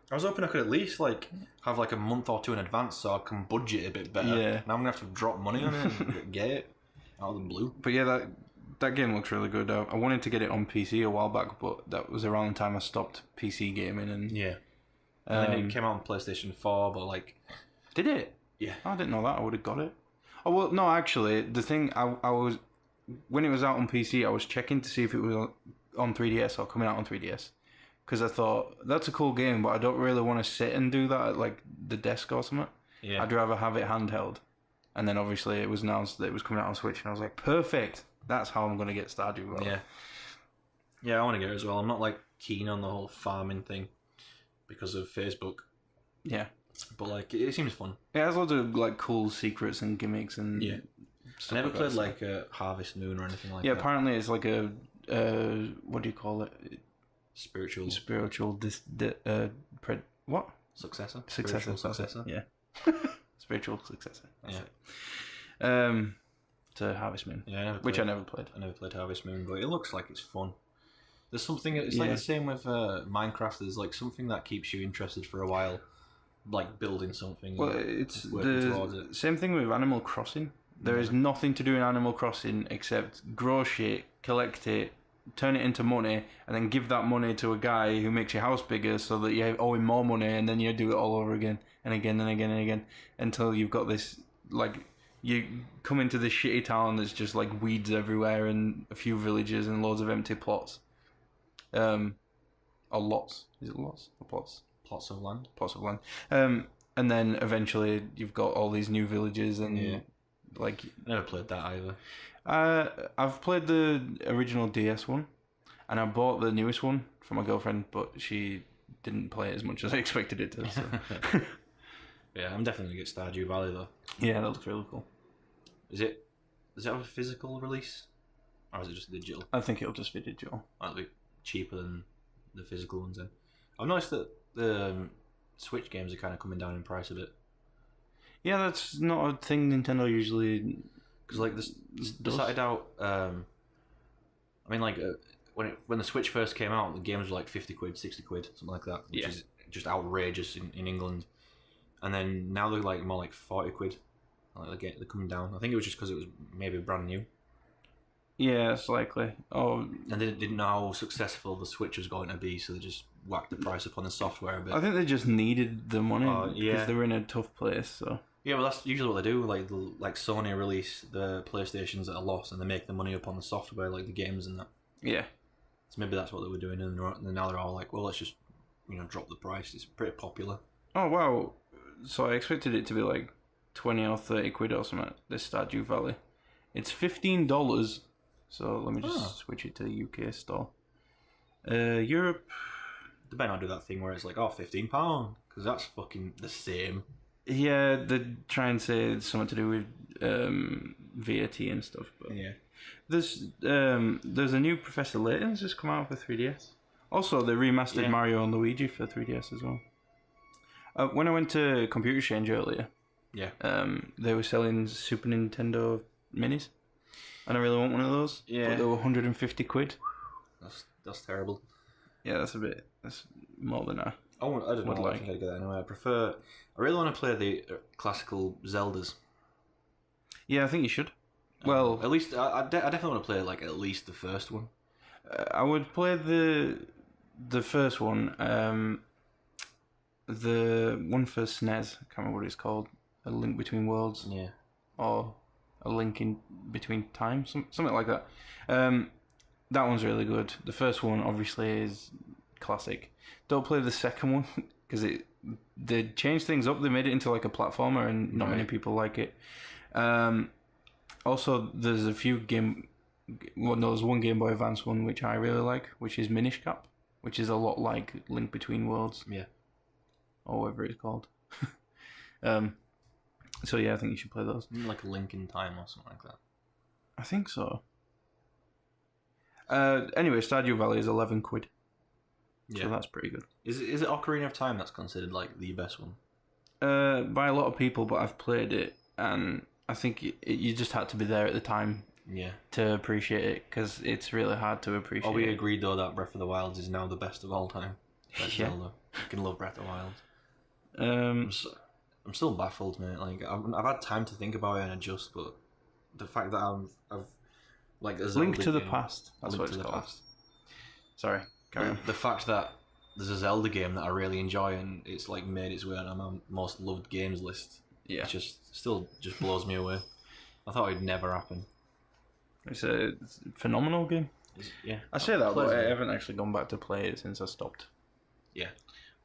I was hoping I could at least like have like a month or two in advance so I can budget a bit better. Yeah. Now I'm gonna have to drop money on it and get it out of the blue. But yeah, that game looks really good. I wanted to get it on PC a while back, but that was around the time I stopped PC gaming. And yeah. And then it came out on PlayStation 4, but like... Did it? Yeah. I didn't know that. I would have got it. Oh, well, no, actually, the thing, I was... When it was out on PC, I was checking to see if it was on 3DS or coming out on 3DS. Because I thought, that's a cool game, but I don't really want to sit and do that at, like, the desk or something. Yeah. I'd rather have it handheld. And then, obviously, it was announced that it was coming out on Switch, and I was like, perfect! That's how I'm going to get Stardew Valley. Yeah. Yeah, I want to get it as well. I'm not, like, keen on the whole farming thing because of Facebook. Yeah. But like, it seems fun. It has loads of like cool secrets and gimmicks and I stuff never like played that. like Harvest Moon or anything like Yeah, that. apparently it's like a what do you call it? Spiritual what? successor. Successor. Spiritual successor. Yeah. Spiritual successor. That's Yeah. it. To Harvest Moon. Yeah, which I never played. I never played Harvest Moon, but it looks like it's fun. There's something. It's like the same with Minecraft. There's like something that keeps you interested for a while, like building something. Well, it's working towards it. Same thing with Animal Crossing. There is nothing to do in Animal Crossing except grow shit, collect it, turn it into money, and then give that money to a guy who makes your house bigger so that you owe him more money, and then you do it all over again and again and again and again until you've got this, like, you come into this shitty town that's just like weeds everywhere and a few villages and loads of empty plots. Or lots. Is it lots or plots? Plots of land. Plots of land. And then eventually you've got all these new villages and like. I never played that either. I've played the original DS one, and I bought the newest one for my girlfriend, but she didn't play it as much as I expected it to. So. Yeah, I'm definitely gonna get Stardew Valley though. Yeah, that looks really cool. Does it have a physical release, or is it just digital? I think it'll just be digital. That'll be cheaper than the physical ones. Then I've noticed that the Switch games are kind of coming down in price a bit. Yeah, that's not a thing Nintendo usually. Because like this started out. I mean, like when the Switch first came out, the games were like 50 quid, 60 quid, something like that, which is just outrageous in England. And then now they're like more like 40 quid. Like they're coming down. I think it was just because it was maybe brand new. Yeah, it's likely. Oh, and they didn't know how successful the Switch was going to be, so they just whacked the price up on the software a bit. I think they just needed the money yeah. because they were in a tough place. So yeah, well, that's usually what they do. Like Sony release the PlayStations at a loss, and they make the money up on the software, like the games and that. Yeah. So maybe that's what they were doing, and now they're all like, well, let's just drop the price. It's pretty popular. Oh wow! So I expected it to be like 20 or 30 quid or something. This Stardew Valley, it's $15. So let me just switch it to the UK store. Europe. They better not do that thing where it's like, £15, because that's fucking the same. Yeah, they try and say it's something to do with VAT and stuff. But yeah. There's a new Professor Layton's just come out for 3DS. Also, they remastered Mario and Luigi for 3DS as well. When I went to Computer Exchange earlier, they were selling Super Nintendo Minis. And I really want one of those. Yeah. But they were 150 quid. That's terrible. Yeah, that's more than I don't know. like. I think I'd get that anyway. I really want to play the classical Zeldas. Yeah, I think you should. Well, at least I definitely want to play like at least the first one. I would play the first one. The one for SNES. I can't remember what it's called. A Link Between Worlds. Yeah. Or A Link in Between Time, something like that. That one's really good. The first one obviously is classic. Don't play the second one because they changed things up. They made it into like a platformer, and not many people like it. Also, there's there's one Game Boy Advance one which I really like, which is Minish Cap, which is a lot like Link Between Worlds. Yeah. Or whatever it's called. So yeah, I think you should play those. Like a Link in Time or something like that. I think so. Anyway, Stardew Valley is 11 quid. Yeah. So that's pretty good. Is it Ocarina of Time that's considered like the best one? By a lot of people, but I've played it, and I think you just had to be there at the time. Yeah. To appreciate it, because it's really hard to appreciate. We agreed though that Breath of the Wild is now the best of all time. Zelda. You can love Breath of the Wild. I'm still baffled, mate. Like I've had time to think about it and adjust, but the fact that I've like a Zelda Link to the Past. That's what it's called. Sorry, carry on. The fact that there's a Zelda game that I really enjoy and it's like made its way on my most loved games list. Yeah, it still blows me away. I thought it'd never happen. It's a phenomenal game. Yeah, I say that, but I haven't actually gone back to play it since I stopped. Yeah.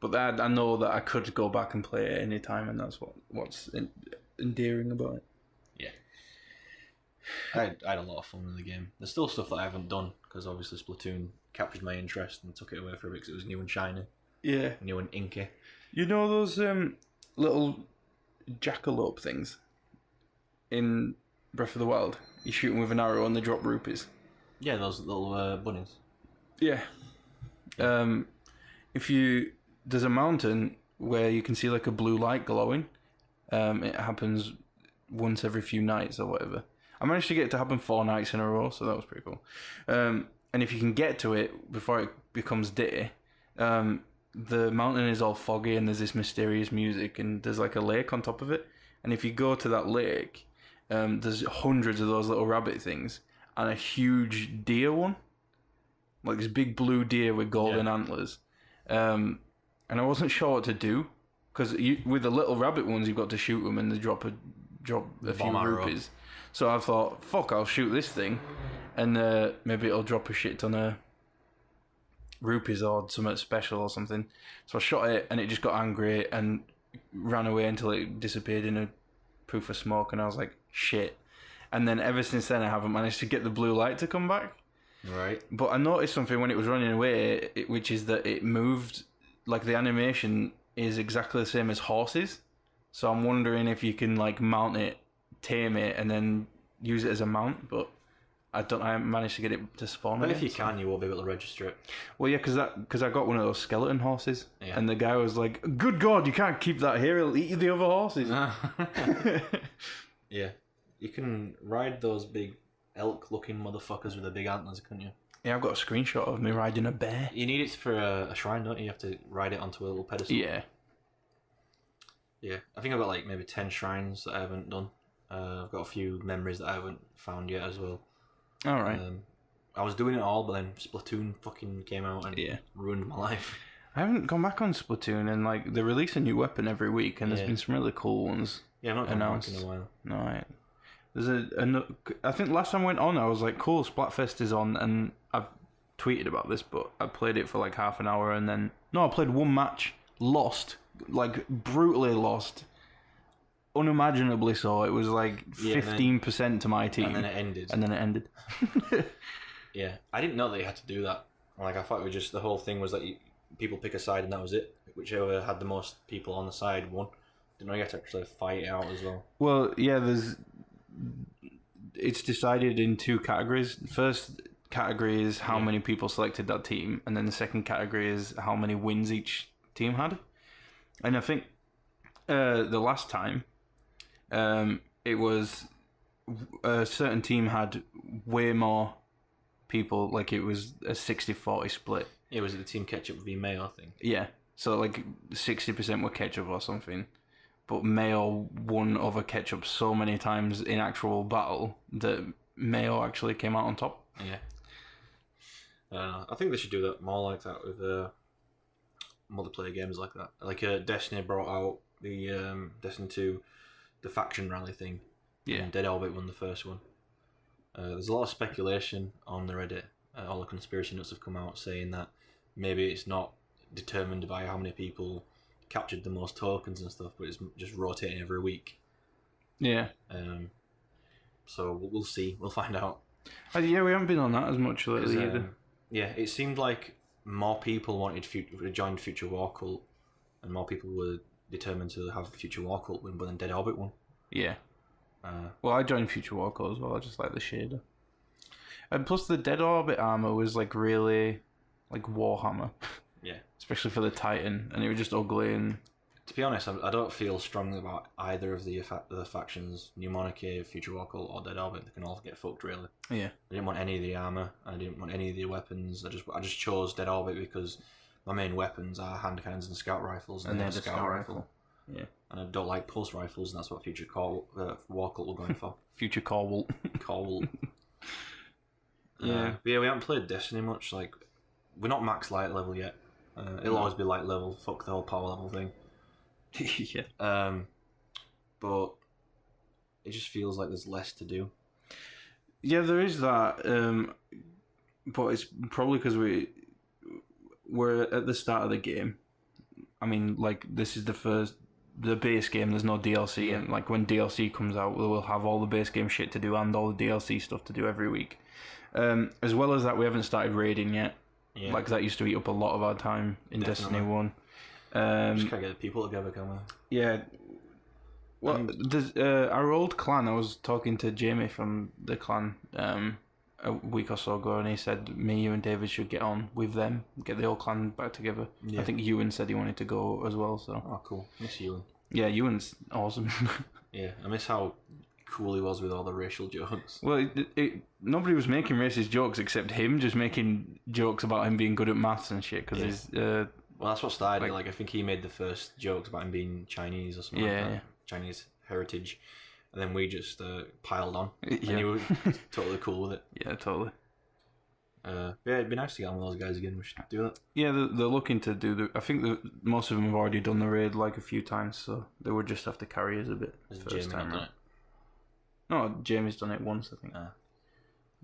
But I know that I could go back and play it any time, and that's what's endearing about it. Yeah. I had a lot of fun with the game. There's still stuff that I haven't done, because obviously Splatoon captured my interest and took it away from it because it was new and shiny. Yeah. And you went inky. You know those little jackalope things in Breath of the Wild? You shoot them with an arrow and they drop rupees. Yeah, those little bunnies. Yeah. There's a mountain where you can see like a blue light glowing. It happens once every few nights or whatever. I managed to get it to happen 4 nights in a row, so that was pretty cool. And if you can get to it before it becomes day, the mountain is all foggy and there's this mysterious music and there's like a lake on top of it. And if you go to that lake, there's hundreds of those little rabbit things and a huge deer one. Like this big blue deer with golden antlers. And I wasn't sure what to do. Because with the little rabbit ones, you've got to shoot them and they drop a few rupees. So I thought, fuck, I'll shoot this thing. And maybe it'll drop a shit ton of rupees or something special or something. So I shot it and it just got angry and ran away until it disappeared in a poof of smoke. And I was like, shit. And then ever since then, I haven't managed to get the blue light to come back. Right. But I noticed something when it was running away, which is that it moved, like the animation is exactly the same as horses. So I'm wondering if you can like mount it, tame it, and then use it as a mount. But I haven't managed to get it to spawn. But if you can, you will be able to register it. Well, yeah, because I got one of those skeleton horses, and the guy was like, "Good God, you can't keep that here; it'll eat the other horses." Yeah, you can ride those big elk-looking motherfuckers with the big antlers, couldn't you? Yeah, I've got a screenshot of me riding a bear. You need it for a shrine, don't you? You have to ride it onto a little pedestal. Yeah. Yeah, I think I've got like maybe 10 shrines that I haven't done. I've got a few memories that I haven't found yet as well. All right. I was doing it all, but then Splatoon fucking came out and ruined my life. I haven't gone back on Splatoon, and like they release a new weapon every week, and there's been some really cool ones. Yeah, I'm not gone back in a while. No, right. There's I think last time I went on, I was like, cool, Splatfest is on, and I've tweeted about this, but I played it for like half an hour, and then I played one match, lost, like brutally lost, unimaginably so. It was like 15% to my team, and then it ended. Yeah, I didn't know that you had to do that. Like I thought it was just the whole thing was that people pick a side and that was it. Whichever had the most people on the side won. Didn't know you had to actually fight it out as well. Well, yeah, it's decided in 2 categories. First category is how many people selected that team, and then the second category is how many wins each team had. And I think the last time it was a certain team had way more people, like it was a 60-40 split. Yeah, was it the Team Ketchup v Mayo thing? Yeah, so like 60% were Ketchup or something. But Mayo won over Ketchup so many times in actual battle that Mayo actually came out on top. Yeah. I think they should do that more like that with multiplayer games like that. Like Destiny brought out the Destiny 2, the faction rally thing. Yeah. And Dead Orbit won the first one. There's a lot of speculation on the Reddit. All the conspiracy nuts have come out saying that maybe it's not determined by how many people captured the most tokens and stuff, but it's just rotating every week. Yeah. So we'll see. We'll find out. Yeah, we haven't been on that as much lately either. Yeah, it seemed like more people wanted to join Future War Cult, and more people were determined to have Future War Cult win, but then Dead Orbit won. Yeah. Well, I joined Future War Cult as well. I just like the shader. And plus, the Dead Orbit armor was like really like Warhammer. Yeah. Especially for the Titan, and it was just ugly. And to be honest, I don't feel strongly about either of the factions, New Monarchy, Future War Cult, or Dead Orbit. They can all get fucked, really. Yeah. I didn't want any of the armor. I didn't want any of the weapons. I just chose Dead Orbit because my main weapons are hand cannons and scout rifles, and they're the scout rifle. Yeah. And I don't like pulse rifles, and that's what Future War Cult were going for. Future Corwalt. Corwalt. Yeah. We haven't played Destiny much. Like, we're not max light level yet. It'll always be light level. Fuck the whole power level thing. Yeah. But it just feels like there's less to do. Yeah, there is that. But it's probably because we're at the start of the game. I mean, like, this is the base game. There's no DLC, and like when DLC comes out, we'll have all the base game shit to do and all the DLC stuff to do every week. As well as that, we haven't started raiding yet. Yeah. Like that used to eat up a lot of our time in Definitely. Destiny 1. Just can't get the people together, can we? Yeah. Well, there's our old clan. I was talking to Jamie from the clan a week or so ago, and he said me, you, and David should get on with them, get the old clan back together. Yeah. I think Ewan said he wanted to go as well. So. Oh, cool. Miss Ewan. Yeah, Ewan's awesome. Yeah, I miss how cool he was with all the racial jokes. Well, nobody was making racist jokes except him, just making jokes about him being good at maths and shit. Because he's. Well, that's what started it. Like, I think he made the first jokes about him being Chinese or something. Yeah, like that. Chinese heritage, and then we just piled on. Yeah. And you were totally cool with it. Yeah, totally. Yeah, it'd be nice to get on with those guys again. We should do that. Yeah, they're looking to do the. I think most of them have already done the raid like a few times, so they would just have to carry us a bit. Has first Jamie time not done round. it? No, Jamie's done it once, I think.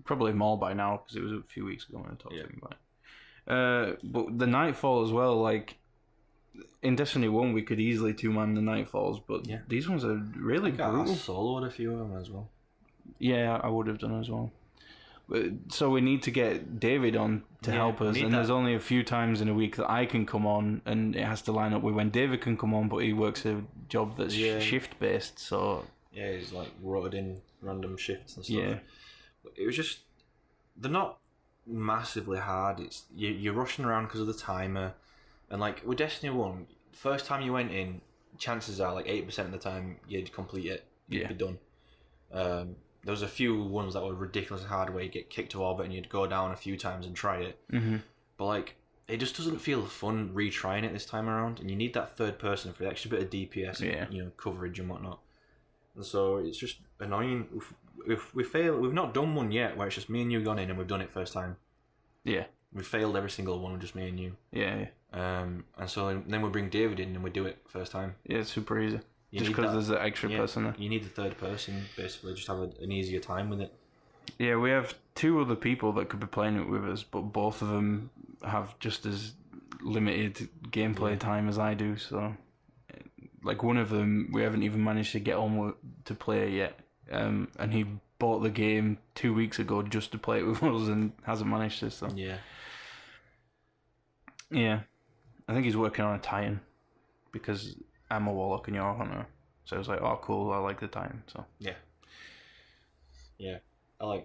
Probably more by now because it was a few weeks ago when I talked to him about it. But the Nightfall as well, like in Destiny 1, we could easily 2-man the Nightfalls, but these ones are really brutal. I soloed a few of them as well. Yeah, I would have done as well. So we need to get David on to help us, and there's only a few times in a week that I can come on, and it has to line up with when David can come on, but he works a job that's shift based, so yeah, he's like rotated in random shifts and stuff. Yeah, it was just they're not massively hard. It's you're rushing around because of the timer, and like with Destiny 1, first time you went in, chances are like 80% of the time you'd complete it, you'd be done. There was a few ones that were ridiculously hard where you get kicked to orbit and you'd go down a few times and try it. Mm-hmm. But like, it just doesn't feel fun retrying it this time around, and you need that third person for the extra bit of DPS, and, coverage and whatnot. And so it's just annoying. If we fail, we've not done one yet where it's just me and you gone in and we've done it first time. Yeah. We failed every single one with just me and you. Yeah. And so then we bring David in and we do it first time. Yeah, it's super easy. Just because there's an extra person there. You need the third person, basically, just have an easier time with it. Yeah, we have 2 other people that could be playing it with us, but both of them have just as limited gameplay time as I do, so... Like, one of them, we haven't even managed to get on to play yet, and he bought the game 2 weeks ago just to play it with us and hasn't managed to, so... Yeah. Yeah. I think he's working on a Titan, because... I'm a Warlock and you're a Hunter. So I was like, oh, cool, I like the Titan, so... Yeah. Yeah. I'm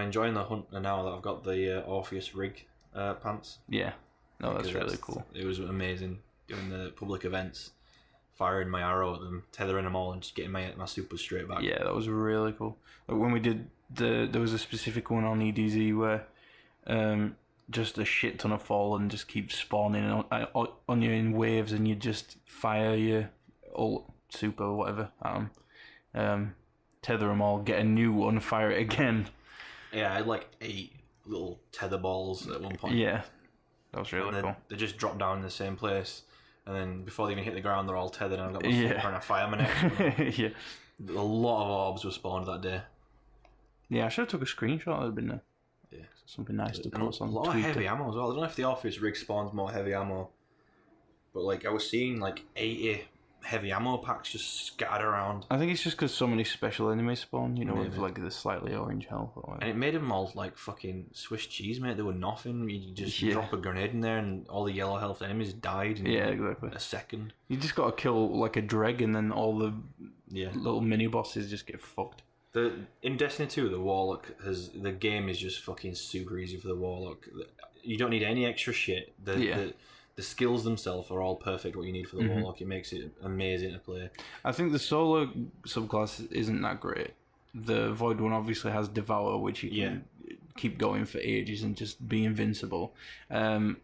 enjoying the hunt now that I've got the Orpheus rig pants. Yeah. No, that's really cool. It was amazing doing the public events, firing my arrow at them, tethering them all, and just getting my supers straight back. Yeah, that was really cool. Like when we did there was a specific one on EDZ where just a shit ton of fallen just keep spawning on you in waves, and you just fire your ult, super, or whatever at them. Tether them all, get a new one, fire it again. Yeah, I had like 8 little tether balls at one point. Yeah, that was really cool. They just drop down in the same place, and then before they even hit the ground, they're all tethered, and I've got my flipper and I fire my next one. Yeah. A lot of orbs were spawned that day. Yeah, I should have took a screenshot. That would have been something nice to post on Twitter. A lot of heavy ammo as well. I don't know if the Orpheus rig spawns more heavy ammo, but like I was seeing like 80 heavy ammo packs just scattered around. I think it's just because so many special enemies spawn, with like the slightly orange health. And it made them all like fucking Swiss cheese, mate. They were nothing. You just drop a grenade in there and all the yellow health enemies died in exactly. a second. You just got to kill like a Dreg, and then all the little mini bosses just get fucked. In Destiny 2, the Warlock the game is just fucking super easy for the Warlock. You don't need any extra shit. The skills themselves are all perfect. What you need for the Warlock, it makes it amazing to play. I think the solo subclass isn't that great. The Void one obviously has Devour, which you can keep going for ages and just be invincible. And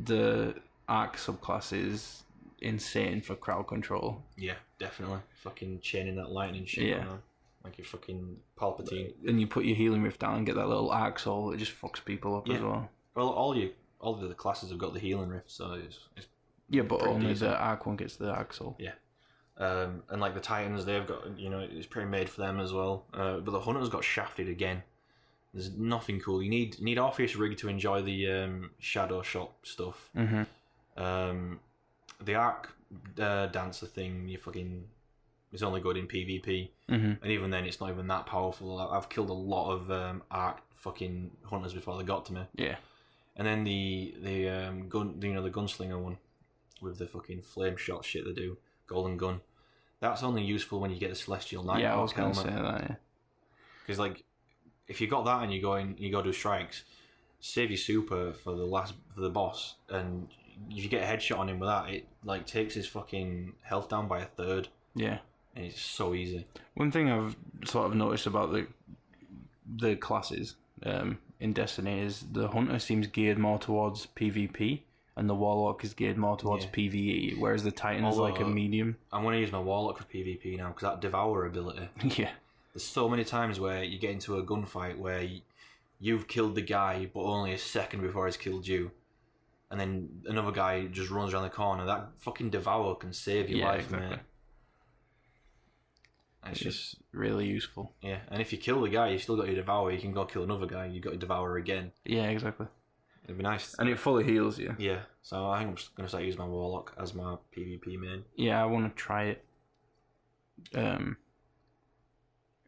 the Arc subclass is insane for crowd control. Yeah, definitely. Fucking chaining that lightning shit on. Like your fucking Palpatine. And you put your healing rift down and get that little arc soul, it just fucks people up as well. Well, all the other classes have got the healing rift, so it's but only decent. The arc one gets the arc soul. Yeah. And like the Titans, they've got, it's pretty made for them as well. But the Hunters got shafted again. There's nothing cool. You need Orpheus rig to enjoy the shadow shot stuff. The arc dancer thing, it's only good in PvP, and even then it's not even that powerful. I've killed a lot of arc fucking hunters before they got to me. Yeah. And then the gun, you know, the gunslinger one with the fucking flame shot shit they do, golden gun. That's only useful when you get the Celestial Nighthawk Yeah, I was going to helmet. say that, yeah. Because, like, if you got that and you go do strikes, save your super for the boss, and if you get a headshot on him with that, it, like, takes his fucking health down by a third. Yeah. And it's so easy. One thing I've sort of noticed about the classes in Destiny is the Hunter seems geared more towards PvP, and the Warlock is geared more towards PvE, whereas the Titan is like a medium. I'm going to use my Warlock for PvP now, because that Devour ability. Yeah. There's so many times where you get into a gunfight where you've killed the guy, but only a second before he's killed you. And then another guy just runs around the corner. That fucking Devour can save your life, exactly. Mate. It's just really useful. Yeah, and if you kill the guy, you still got your Devour. You can go kill another guy. You got your Devour again. Yeah, exactly. It'd be nice. And it fully heals you. Yeah, so I think I'm just gonna start using my Warlock as my PvP main. Yeah, I want to try it.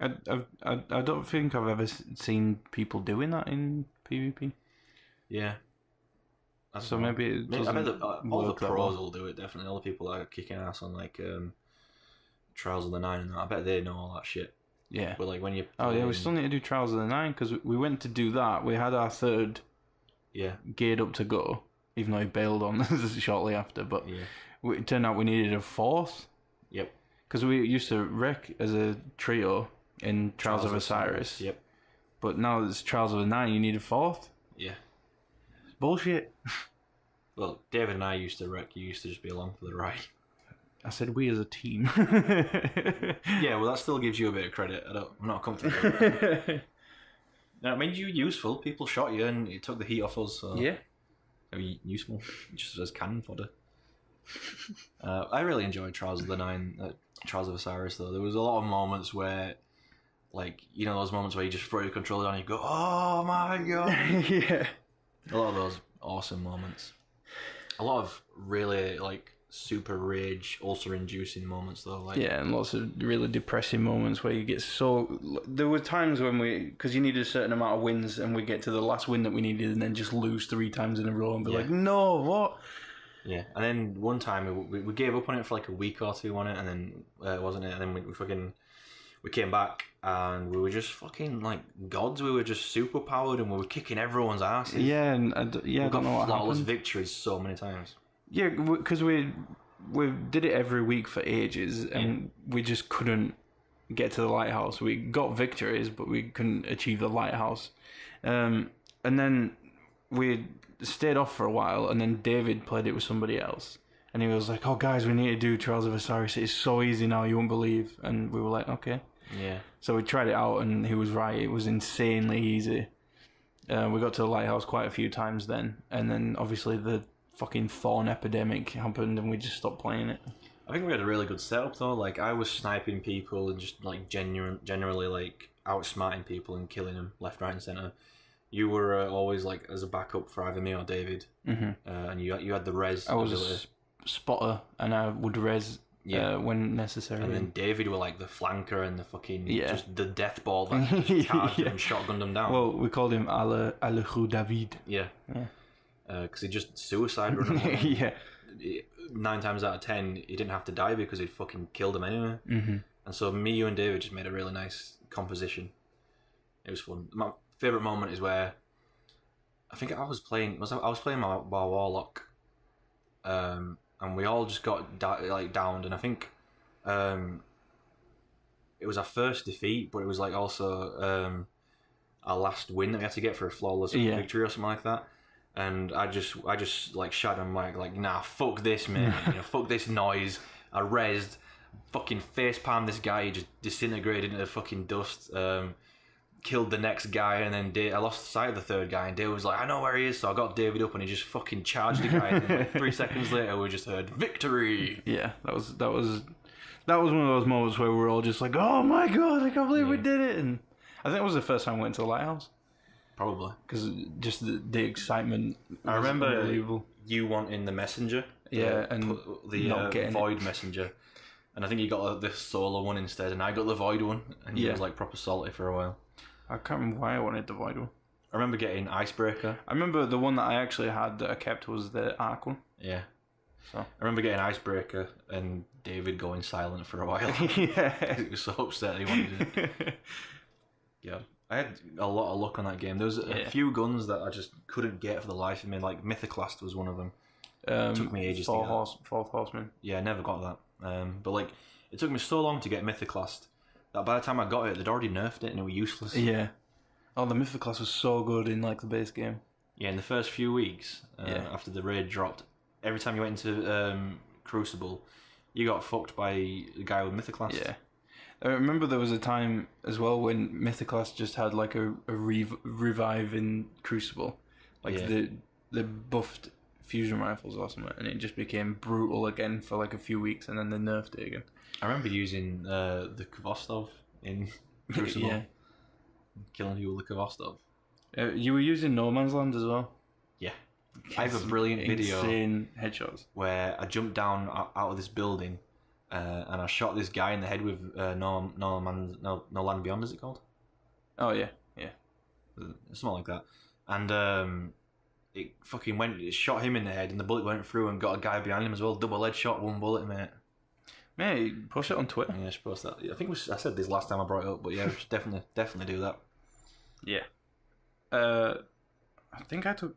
I don't think I've ever seen people doing that in PvP. Yeah. So maybe I bet all the pros will do it, definitely. All the people that are kicking ass on like Trials of the Nine and that, I bet they know all that shit. Yeah. But like when you... Oh yeah, we still need to do Trials of the Nine, because we went to do that. We had our third geared up to go, even though he bailed on us shortly after. But it turned out we needed a fourth. Yep. Because we used to wreck as a trio in Trials of Osiris. Yep. But now it's Trials of the Nine, you need a fourth? Yeah. It's bullshit. Well, David and I used to wreck. You used to just be along for the ride. I said we as a team. Yeah, well, that still gives you a bit of credit. I'm not comfortable with that. No, I mean, you were useful. People shot you and it took the heat off us. So yeah. Useful. Just as cannon fodder. I really enjoyed Trials of the Nine, Trials of Osiris, though. There was a lot of moments where, like, you know, those moments where you just throw your controller down and you go, oh my god. Yeah. A lot of those awesome moments. A lot of really, like, super rage, ulcer-inducing moments, though. Like, yeah, and lots of really depressing moments where you get so... There were times when because you needed a certain amount of wins, and we get to the last win that we needed and then just lose 3 times in a row and be like, no, what? Yeah, and then one time we gave up on it for like a week or two on it, and then wasn't it? And then we came back and we were just fucking like gods. We were just super powered and we were kicking everyone's asses. Yeah, and I don't know what happened. Flawless victories so many times. Yeah, because we did it every week for ages, and we just couldn't get to the lighthouse. We got victories, but we couldn't achieve the lighthouse. And then we stayed off for a while, and then David played it with somebody else, and he was like, oh guys, we need to do Trials of Osiris, it's so easy now, you won't believe. And we were like, okay. Yeah. So we tried it out, and he was right, it was insanely easy. We got to the lighthouse quite a few times then, and then obviously the fucking thorn epidemic happened and we just stopped playing it. I think we had a really good setup though. Like, I was sniping people and just like generally like outsmarting people and killing them left, right and centre. You were always like as a backup for either me or David, and you had the res. I was ability. A spotter, and I would res when necessary. And then David were like the flanker and the fucking just the death ball that charged and shotgunned them down. Well, we called him Alejou David. Yeah. Because he just suicide run. Yeah. 9 times out of 10, he didn't have to die because he'd fucking killed him anyway. And so me, you, and David just made a really nice composition. It was fun. My favourite moment is where I think I was playing my Warlock, and we all just got downed, and I think it was our first defeat, but it was like also our last win that we had to get for a flawless victory or something like that. And I just like shouted on mic like, nah, fuck this, man. You know, fuck this noise. I rezzed, fucking facepalmed this guy. He just disintegrated into fucking dust. Killed the next guy, and then I lost sight of the third guy. And Dave was like, I know where he is. So I got David up, and he just fucking charged the guy. And then, like, 3 seconds later, we just heard victory. Yeah, that was one of those moments where we were all just like, oh my god, I can't believe we did it. And I think it was the first time we went to the lighthouse. Probably. Because just the excitement. I remember you wanting the messenger. Yeah, and the void messenger. And I think you got the solar one instead, and I got the void one. And he was like proper salty for a while. I can't remember why I wanted the void one. I remember getting Icebreaker. I remember the one that I actually had that I kept was the Arc one. Yeah. So I remember getting Icebreaker and David going silent for a while. yeah. He was so upset he wanted it. Yeah. I had a lot of luck on that game. There was a few guns that I just couldn't get for the life of me. Like Mythoclast was one of them. It took me ages to get that. Fourth Horseman. Yeah, I never got that. But like, it took me so long to get Mythoclast that by the time I got it, they'd already nerfed it and it was useless. Yeah. Oh, the Mythoclast was so good in like the base game. Yeah, in the first few weeks after the raid dropped, every time you went into Crucible, you got fucked by the guy with Mythoclast. Yeah. I remember there was a time as well when Mythoclast just had like a revive in Crucible. Like the buffed fusion rifles or something, and it just became brutal again for like a few weeks, and then they nerfed it again. I remember using the Kvostov in Crucible. Yeah. Killing people with the Kvostov. You were using No Man's Land as well? Yeah. I have a brilliant video insane headshots where I jumped down out of this building and I shot this guy in the head with No Land Beyond, is it called? Oh, yeah. Something like that. And it fucking went, it shot him in the head and the bullet went through and got a guy behind him as well. Double headshot, one bullet, mate. Mate, post it on Twitter. Yeah, I should post that. I think I said this last time I brought it up, but yeah, we should definitely do that. Yeah. I think I took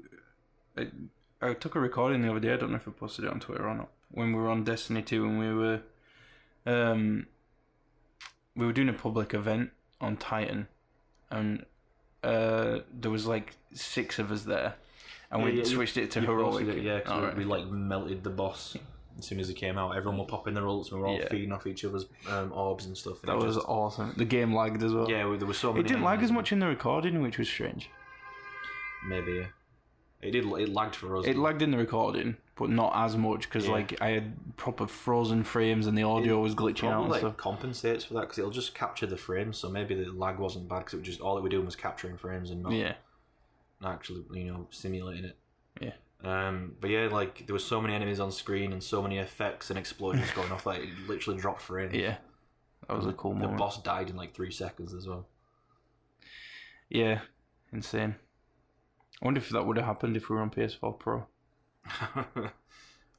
a recording the other day. I don't know if I posted it on Twitter or not. When we were on Destiny 2 and we were doing a public event on Titan, and there was like 6 of us there, and we switched it to heroic. Because we like melted the boss as soon as he came out. Everyone were popping their ults and we were all feeding off each other's orbs and stuff. That was awesome. The game lagged as well. Yeah, there was so many. It didn't lag as much in the recording, which was strange. Maybe, yeah. It lagged for us. It lagged in the recording, but not as much because like I had proper frozen frames and the audio was glitching out. It like compensates for that because it'll just capture the frames, so maybe the lag wasn't bad because it was just all it was doing was capturing frames and not actually simulating it. Yeah. But yeah, like there was so many enemies on screen and so many effects and explosions going off, like it literally dropped frames. Yeah, that was a cool moment. The boss died in like 3 seconds as well. Yeah, insane. I wonder if that would have happened if we were on PS4 Pro. I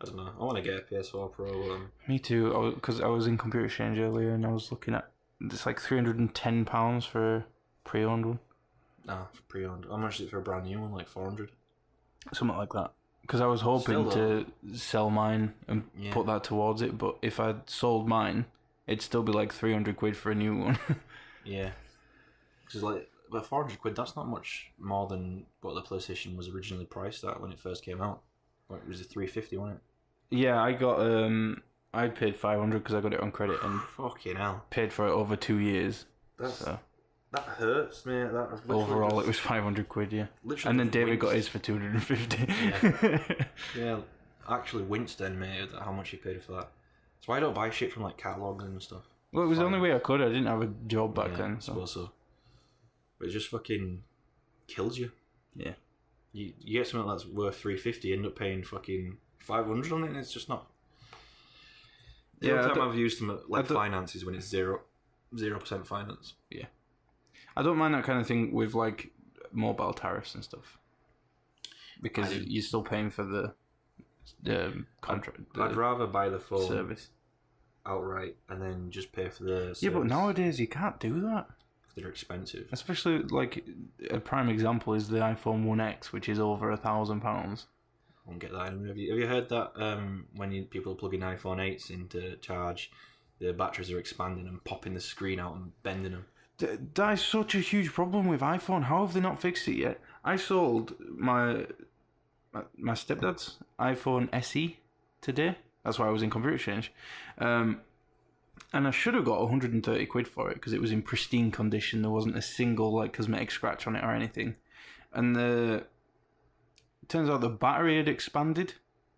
don't know. I want to get a PS4 Pro. Me too, because I was in Computer Exchange earlier and I was looking at it's like £310 for a pre-owned one. Nah, for pre-owned. How much is it for a brand new one? Like 400? Something like that. Because I was hoping to sell mine and put that towards it, but if I'd sold mine, it'd still be like 300 quid for a new one. Yeah. Because like, but 400 quid, that's not much more than what the PlayStation was originally priced at when it first came out. It was a 350, wasn't it? Yeah, I got I paid 500 because I got it on credit and fucking hell, paid for it over 2 years. That hurts, mate. Overall, it was 500 quid, yeah. And then David got his for 250. Yeah, actually winced then, mate, at how much he paid for that. That's why I don't buy shit from like catalogs and stuff. Well, it was the only way I could. I didn't have a job back then. I suppose so. But it just fucking kills you. Yeah. You get something that's worth 350, end up paying fucking 500 on it, and it's just not. The only time I've used them like finance is when it's 0% finance. Yeah. I don't mind that kind of thing with like mobile tariffs and stuff, because you're still paying for the contract. I'd rather buy the phone service outright and then just pay for the service. Yeah, but nowadays you can't do that. They're expensive. Especially like a prime example is the iPhone 1X, which is over £1,000. I won't get that anymore. Have you heard that when people are plugging iPhone 8s into charge, the batteries are expanding and popping the screen out and bending them? That is such a huge problem with iPhone. How have they not fixed it yet? I sold my stepdad's iPhone SE today. That's why I was in Computer Exchange. And I should have got 130 quid for it because it was in pristine condition. There wasn't a single like cosmetic scratch on it or anything. And it turns out the battery had expanded.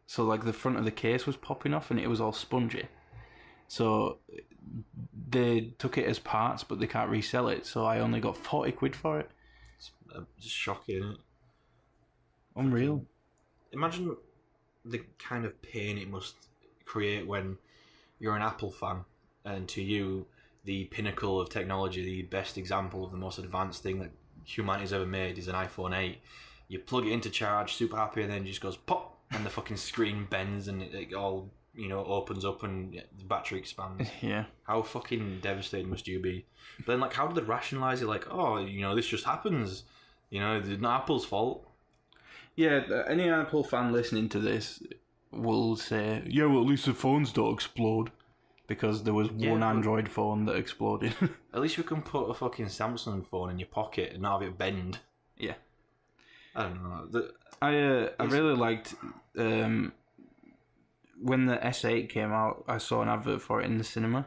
So like the front of the case was popping off and it was all spongy. So they took it as parts, but they can't resell it. So I only got 40 quid for it. It's just shocking, isn't it? Unreal. Imagine the kind of pain it must create when you're an Apple fan and to you the pinnacle of technology, the best example of the most advanced thing that humanity's ever made is an iPhone 8. You plug it into charge, super happy, and then it just goes pop, and the fucking screen bends, and it all, opens up, and the battery expands. Yeah. How fucking devastated must you be? But then, like, how do they rationalise it? Like, oh, this just happens. It's not Apple's fault. Yeah, any Apple fan listening to this will say, yeah, well, at least the phones don't explode. Because there was one Android phone that exploded. At least you can put a fucking Samsung phone in your pocket and not have it bend. Yeah. I don't know. I really liked when the S8 came out. I saw an advert for it in the cinema,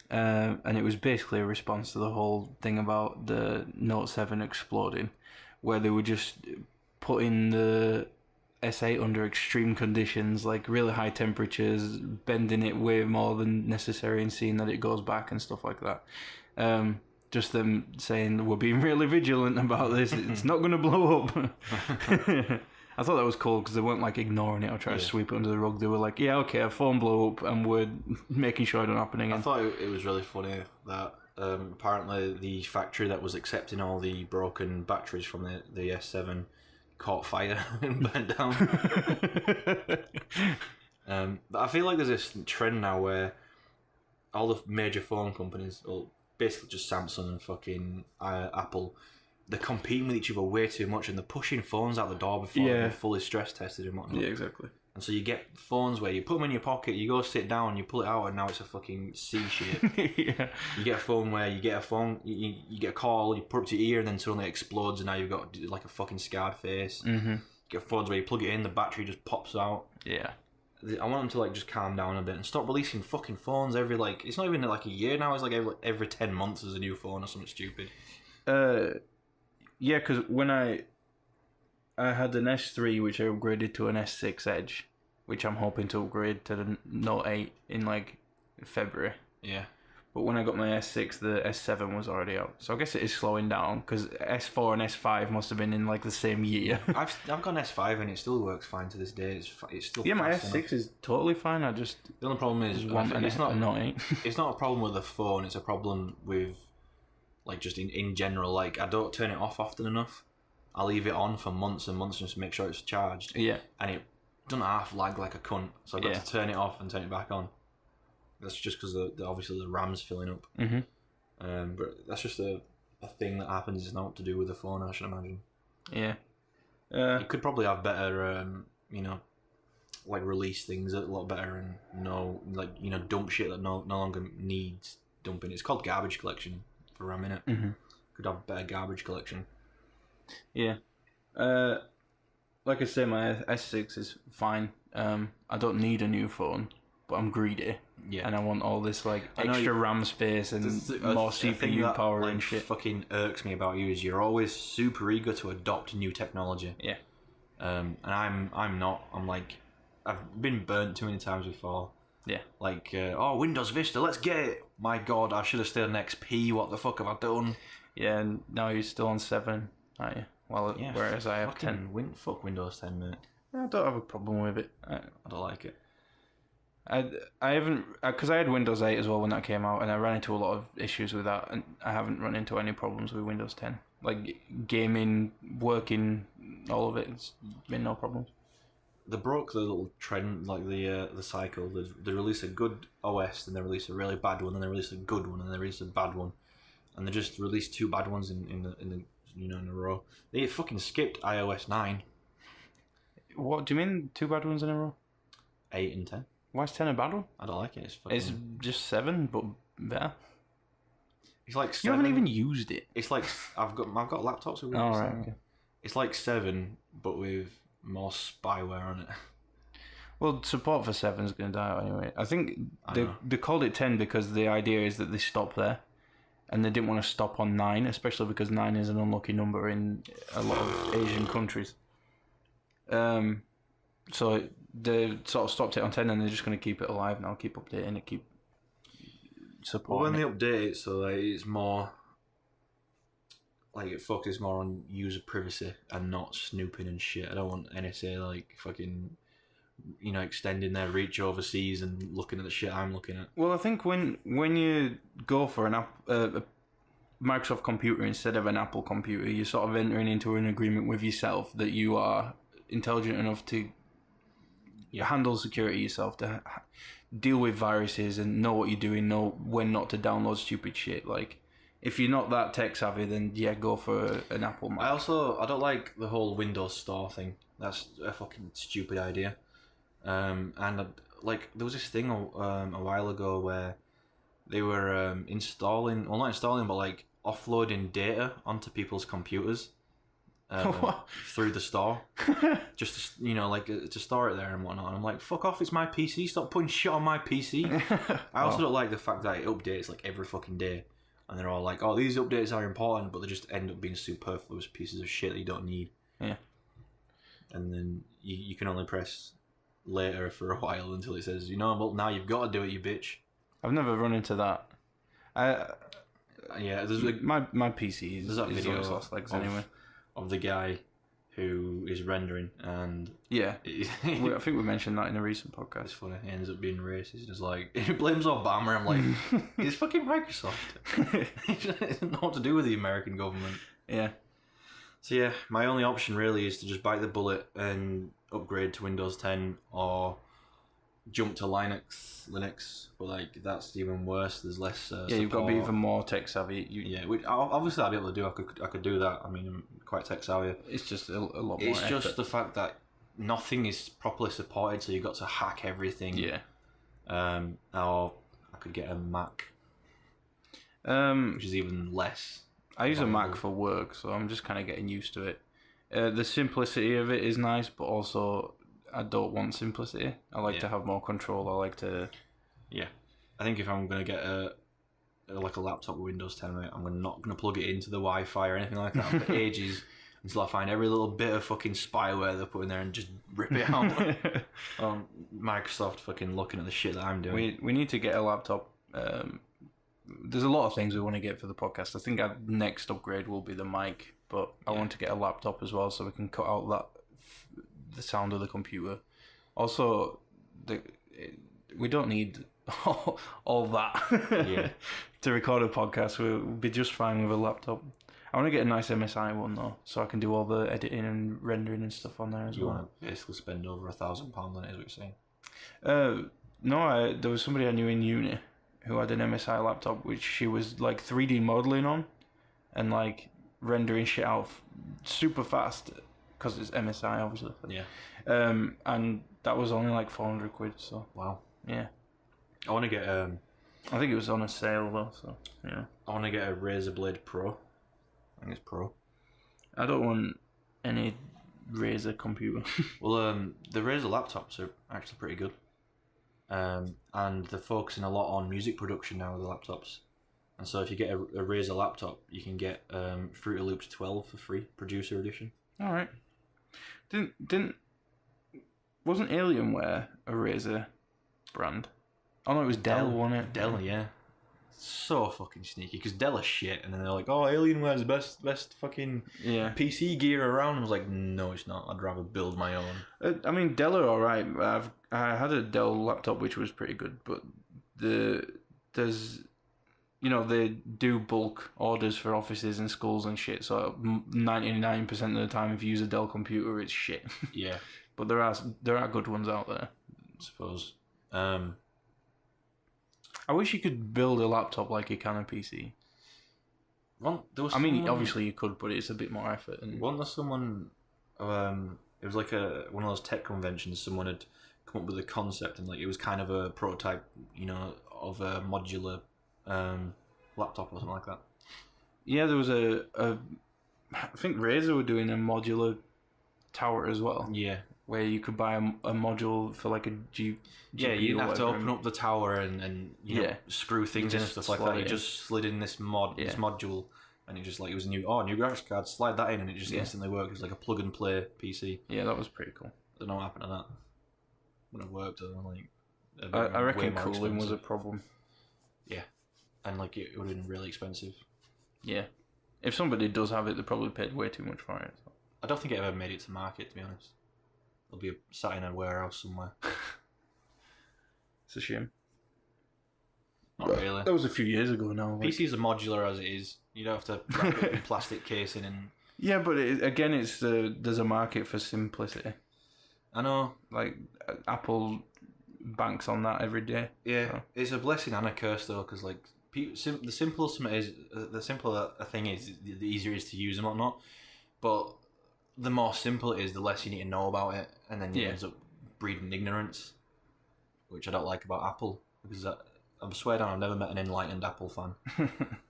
and it was basically a response to the whole thing about the Note 7 exploding, where they were just putting the S8 under extreme conditions, like really high temperatures, bending it way more than necessary and seeing that it goes back and stuff like that. Just them saying, we're being really vigilant about this, it's not going to blow up. I thought that was cool because they weren't like ignoring it or trying to sweep it under the rug. They were like, yeah, okay, a phone blew up and we're making sure it don't happen again. I thought it was really funny that apparently the factory that was accepting all the broken batteries from the S7 caught fire and burnt down. But I feel like there's this trend now where all the major phone companies, or basically just Samsung and fucking Apple, they're competing with each other way too much, and they're pushing phones out the door before they're fully stress tested and whatnot. Yeah, exactly. And so you get phones where you put them in your pocket, you go sit down, you pull it out, and now it's a fucking C shape. Yeah. You get a phone where you get a call, you put it to your ear, and then suddenly it explodes, and now you've got like a fucking scarred face. Mm-hmm. You get phones where you plug it in, the battery just pops out. Yeah. I want them to like just calm down a bit and stop releasing fucking phones every it's not even like a year now. It's like every 10 months there's a new phone or something stupid. Yeah, because when I had an S3 which I upgraded to an S6 Edge, which I'm hoping to upgrade to the Note 8 in like February. Yeah. But when I got my S6, the S7 was already out. So I guess it is slowing down because S4 and S5 must have been in like the same year. I've got an S5 and it still works fine to this day. It's still my S6 is totally fine. I just the only problem is it's not a Note 8. It's not a problem with the phone. It's a problem with like just in general. Like I don't turn it off often enough. I leave it on for months and months just to make sure it's charged. Yeah. And it doesn't half lag like a cunt. So I've got to turn it off and turn it back on. That's just because obviously the RAM's filling up. Mm-hmm. But that's just a thing that happens. It's not to do with the phone, I should imagine. Yeah. You could probably have better, like release things a lot better and dump shit that no longer needs dumping. It's called garbage collection for RAM, innit? Mm-hmm. Could have better garbage collection. Yeah. Like I say, my S6 is fine. I don't need a new phone, but I'm greedy. Yeah. And I want all this like extra RAM space and more CPU power and shit. Fucking irks me about you is you're always super eager to adopt new technology. Yeah. And I'm not. I'm like, I've been burnt too many times before. Yeah. Like, Windows Vista, let's get it. My God, I should have stayed on XP. What the fuck have I done? Yeah, and now you're still on 7, aren't you? Well, whereas I have 10. Fuck Windows 10, mate. I don't have a problem with it. I don't like it. I haven't, because I had Windows 8 as well when that came out, and I ran into a lot of issues with that, and I haven't run into any problems with Windows 10. Like gaming, working, all of it, it's been no problems. They broke the little trend, like the cycle. They release a good OS, then they release a really bad one, then they release a good one, and they release a bad one, and they just released 2 bad ones in a row. They fucking skipped iOS 9. What do you mean 2 bad ones in a row? 8 and 10. Why is 10 a bad one? I don't like it. It's just 7, but better. It's like 7. You haven't even used it. It's like I've got laptops with Windows 7. Okay. It's like 7, but with more spyware on it. Well, support for 7 is going to die out anyway. I think they called it 10 because the idea is that they stop there. And they didn't want to stop on 9, especially because 9 is an unlucky number in a lot of Asian countries. So they sort of stopped it on 10, and they're just going to keep it alive now, keep updating it, keep supporting it. Well, when they update it, so it's more like it focuses more on user privacy and not snooping and shit. I don't want NSA like fucking extending their reach overseas and looking at the shit I'm looking at. Well, I think when you go for an app, Microsoft computer instead of an Apple computer, you're sort of entering into an agreement with yourself that you are intelligent enough to handle security yourself, to deal with viruses and know what you're doing, know when not to download stupid shit. Like, if you're not that tech savvy, then yeah, go for an Apple Mac. I don't like the whole Windows Store thing. That's a fucking stupid idea. Like there was this thing a while ago where they were not installing, but like offloading data onto people's computers through the store, just to, to store it there and whatnot. And I'm like, fuck off! It's my PC. Stop putting shit on my PC. I also don't like the fact that it updates like every fucking day, and they're all like, oh, these updates are important, but they just end up being superfluous pieces of shit that you don't need. Yeah. And then you can only press later for a while until it says, well, now you've got to do it, you bitch. I've never run into that. Yeah, there's like my PC is video lost legs anyway. Of the guy who is rendering, and yeah, I think we mentioned that in a recent podcast. It's funny. He ends up being racist. It's like he blames Obama. I'm like, it's fucking Microsoft. He doesn't know what to do with the American government. Yeah. So yeah, my only option really is to just bite the bullet and upgrade to Windows 10 or jump to Linux, but like that's even worse. There's less support. You've got to be even more tech savvy. Which obviously I'll be able to do. I could do that. I mean, I'm quite tech savvy. It's just a lot more It's effort. just the fact that nothing is properly supported, so you've got to hack everything. Yeah. Or I could get a Mac, which is even less. I use a Mac for work, so I'm just kind of getting used to it. The simplicity of it is nice, but also I don't want simplicity. I like to have more control. I like to... Yeah. I think if I'm going to get a laptop with Windows 10, I'm not going to plug it into the Wi-Fi or anything like that for ages until I find every little bit of fucking spyware they're putting there and just rip it out. Microsoft fucking looking at the shit that I'm doing. We need to get a laptop. There's a lot of things we want to get for the podcast. I think our next upgrade will be the mic, but I want to get a laptop as well so we can cut out the sound of the computer. Also, we don't need all that to record a podcast. We'll be just fine with a laptop. I want to get a nice MSI one though, so I can do all the editing and rendering and stuff on there as well. You want to basically spend over £1,000 on it, is what you're saying? No, there was somebody I knew in uni who had an MSI laptop which she was like 3D modeling on and like rendering shit out super fast because it's MSI obviously. Yeah. And that was only like 400 quid. So wow. Yeah. I want to get I think it was on a sale though. So yeah. I want to get a Razer Blade Pro. I think it's Pro. I don't want any Razer computer. Well, the Razer laptops are actually pretty good. And they're focusing a lot on music production now with the laptops. And so if you get a Razer laptop, you can get Fruity Loops 12 for free, Producer Edition. All right. Wasn't Alienware a Razer brand? Oh no, it was Dell, wasn't it? Dell, yeah. So fucking sneaky, because Dell is shit, and then they're like, oh, Alienware's the best fucking PC gear around. I was like, no, it's not. I'd rather build my own. I mean, Dell are alright. I had a Dell laptop which was pretty good, but there's they do bulk orders for offices and schools and shit, so 99% of the time if you use a Dell computer, it's shit. Yeah. But there are good ones out there. I suppose. I wish you could build a laptop like you can a PC. Obviously you could, but it's a bit more effort. And wasn't there someone... it was like one of those tech conventions. Someone had come up with a concept, and like it was kind of a prototype, of a modular laptop or something like that. Yeah, there was I think Razer were doing a modular tower as well. Yeah. Where you could buy a module for like a GPU. Yeah, you didn't have to open up the tower and screw things in and stuff like that. You just slid in this module, and it was a new graphics card. Slide that in, and it just instantly worked. It was like a plug and play PC. Yeah, that was pretty cool. I don't know what happened to that. When it worked, I reckon cooling was a problem. Yeah, and it would have been really expensive. Yeah, if somebody does have it, they probably paid way too much for it. So. I don't think it ever made it to market, to be honest. It'll be sat in a warehouse somewhere. It's a shame. Not really. That was a few years ago now. Like. PCs are modular as it is. You don't have to wrap it in plastic casing and... Yeah, but there's a market for simplicity. I know. Like, Apple banks on that every day. Yeah, so. It's a blessing and a curse though, because like the simpler a thing is, the easier it is to use and whatnot. But the more simple it is, the less you need to know about it, and then it ends up breeding ignorance, which I don't like about Apple, because I swear down, I've never met an enlightened Apple fan.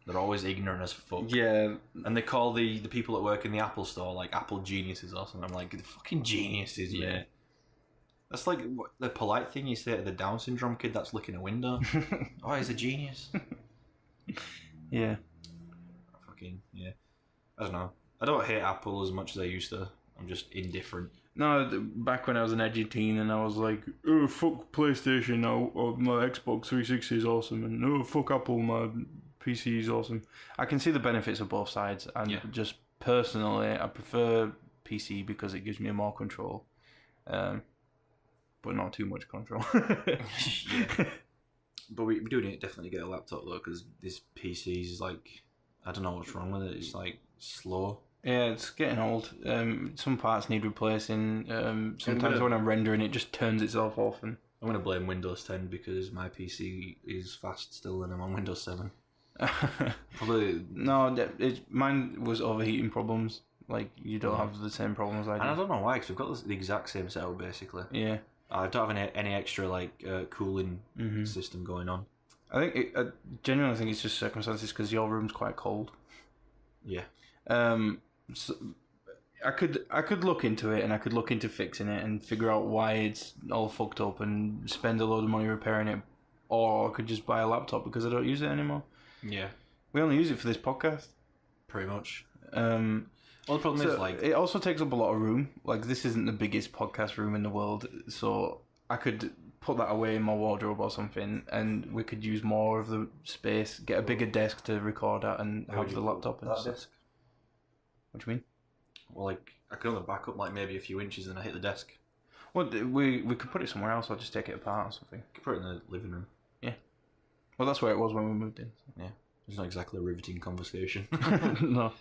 They're always ignorant as fuck. Yeah, and they call the people that work in the Apple store like Apple geniuses or something. I'm like, the fucking geniuses, man. That's like the polite thing you say to the Down syndrome kid that's licking a window. Oh, he's a genius. Yeah. Fucking, yeah. I don't know. I don't hate Apple as much as I used to. I'm just indifferent. No, back when I was an edgy teen and I was like, oh, fuck PlayStation, my Xbox 360 is awesome, and oh, fuck Apple, my PC is awesome. I can see the benefits of both sides, and just personally, I prefer PC because it gives me more control. But not too much control. But we do need to definitely get a laptop though, because this PC is like, I don't know what's wrong with it. It's like slow. Yeah, it's getting old. Some parts need replacing. Sometimes when I'm rendering, it just turns itself off. And I'm gonna blame Windows 10 because my PC is fast still, and I'm on Windows 7. Probably no. Mine was overheating problems. Like you don't have the same problems I do. And I don't know why, because we've got the exact same setup basically. Yeah. I don't have any extra like cooling system going on. I think I genuinely think it's just circumstances because your room's quite cold. Yeah. So I could look into it, and I could look into fixing it and figure out why it's all fucked up and spend a load of money repairing it, or I could just buy a laptop because I don't use it anymore. Yeah. We only use it for this podcast. Pretty much. Well, the problem is, like, it also takes up a lot of room. Like, this isn't the biggest podcast room in the world, so I could put that away in my wardrobe or something, and we could use more of the space, get a bigger desk to record at, and have the laptop and stuff. Desk? What do you mean? Well, like, I could only back up, like, maybe a few inches and I hit the desk. Well, we could put it somewhere else, or just take it apart or something. Could put it in the living room. Yeah. Well, that's where it was when we moved in. So. Yeah. It's not exactly a riveting conversation. No.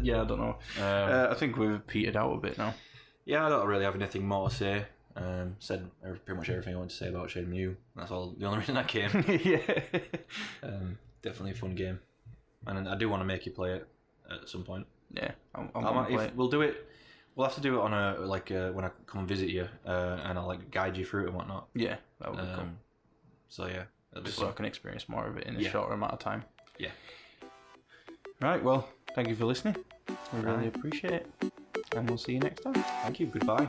Yeah, I don't know. I think we've petered out a bit now. Yeah, I don't really have anything more to say. Said pretty much everything I wanted to say about Shenmu-eh. That's all. The only reason I came. Yeah. Definitely a fun game, and I do want to make you play it at some point. Yeah, I we'll do it. We'll have to do it on a when I come and visit you, and I'll like guide you through it and whatnot. Yeah, that would be cool. So yeah, just so I can experience more of it in a shorter amount of time. Yeah. Right, well, thank you for listening. We really appreciate it. And we'll see you next time. Thank you. Goodbye.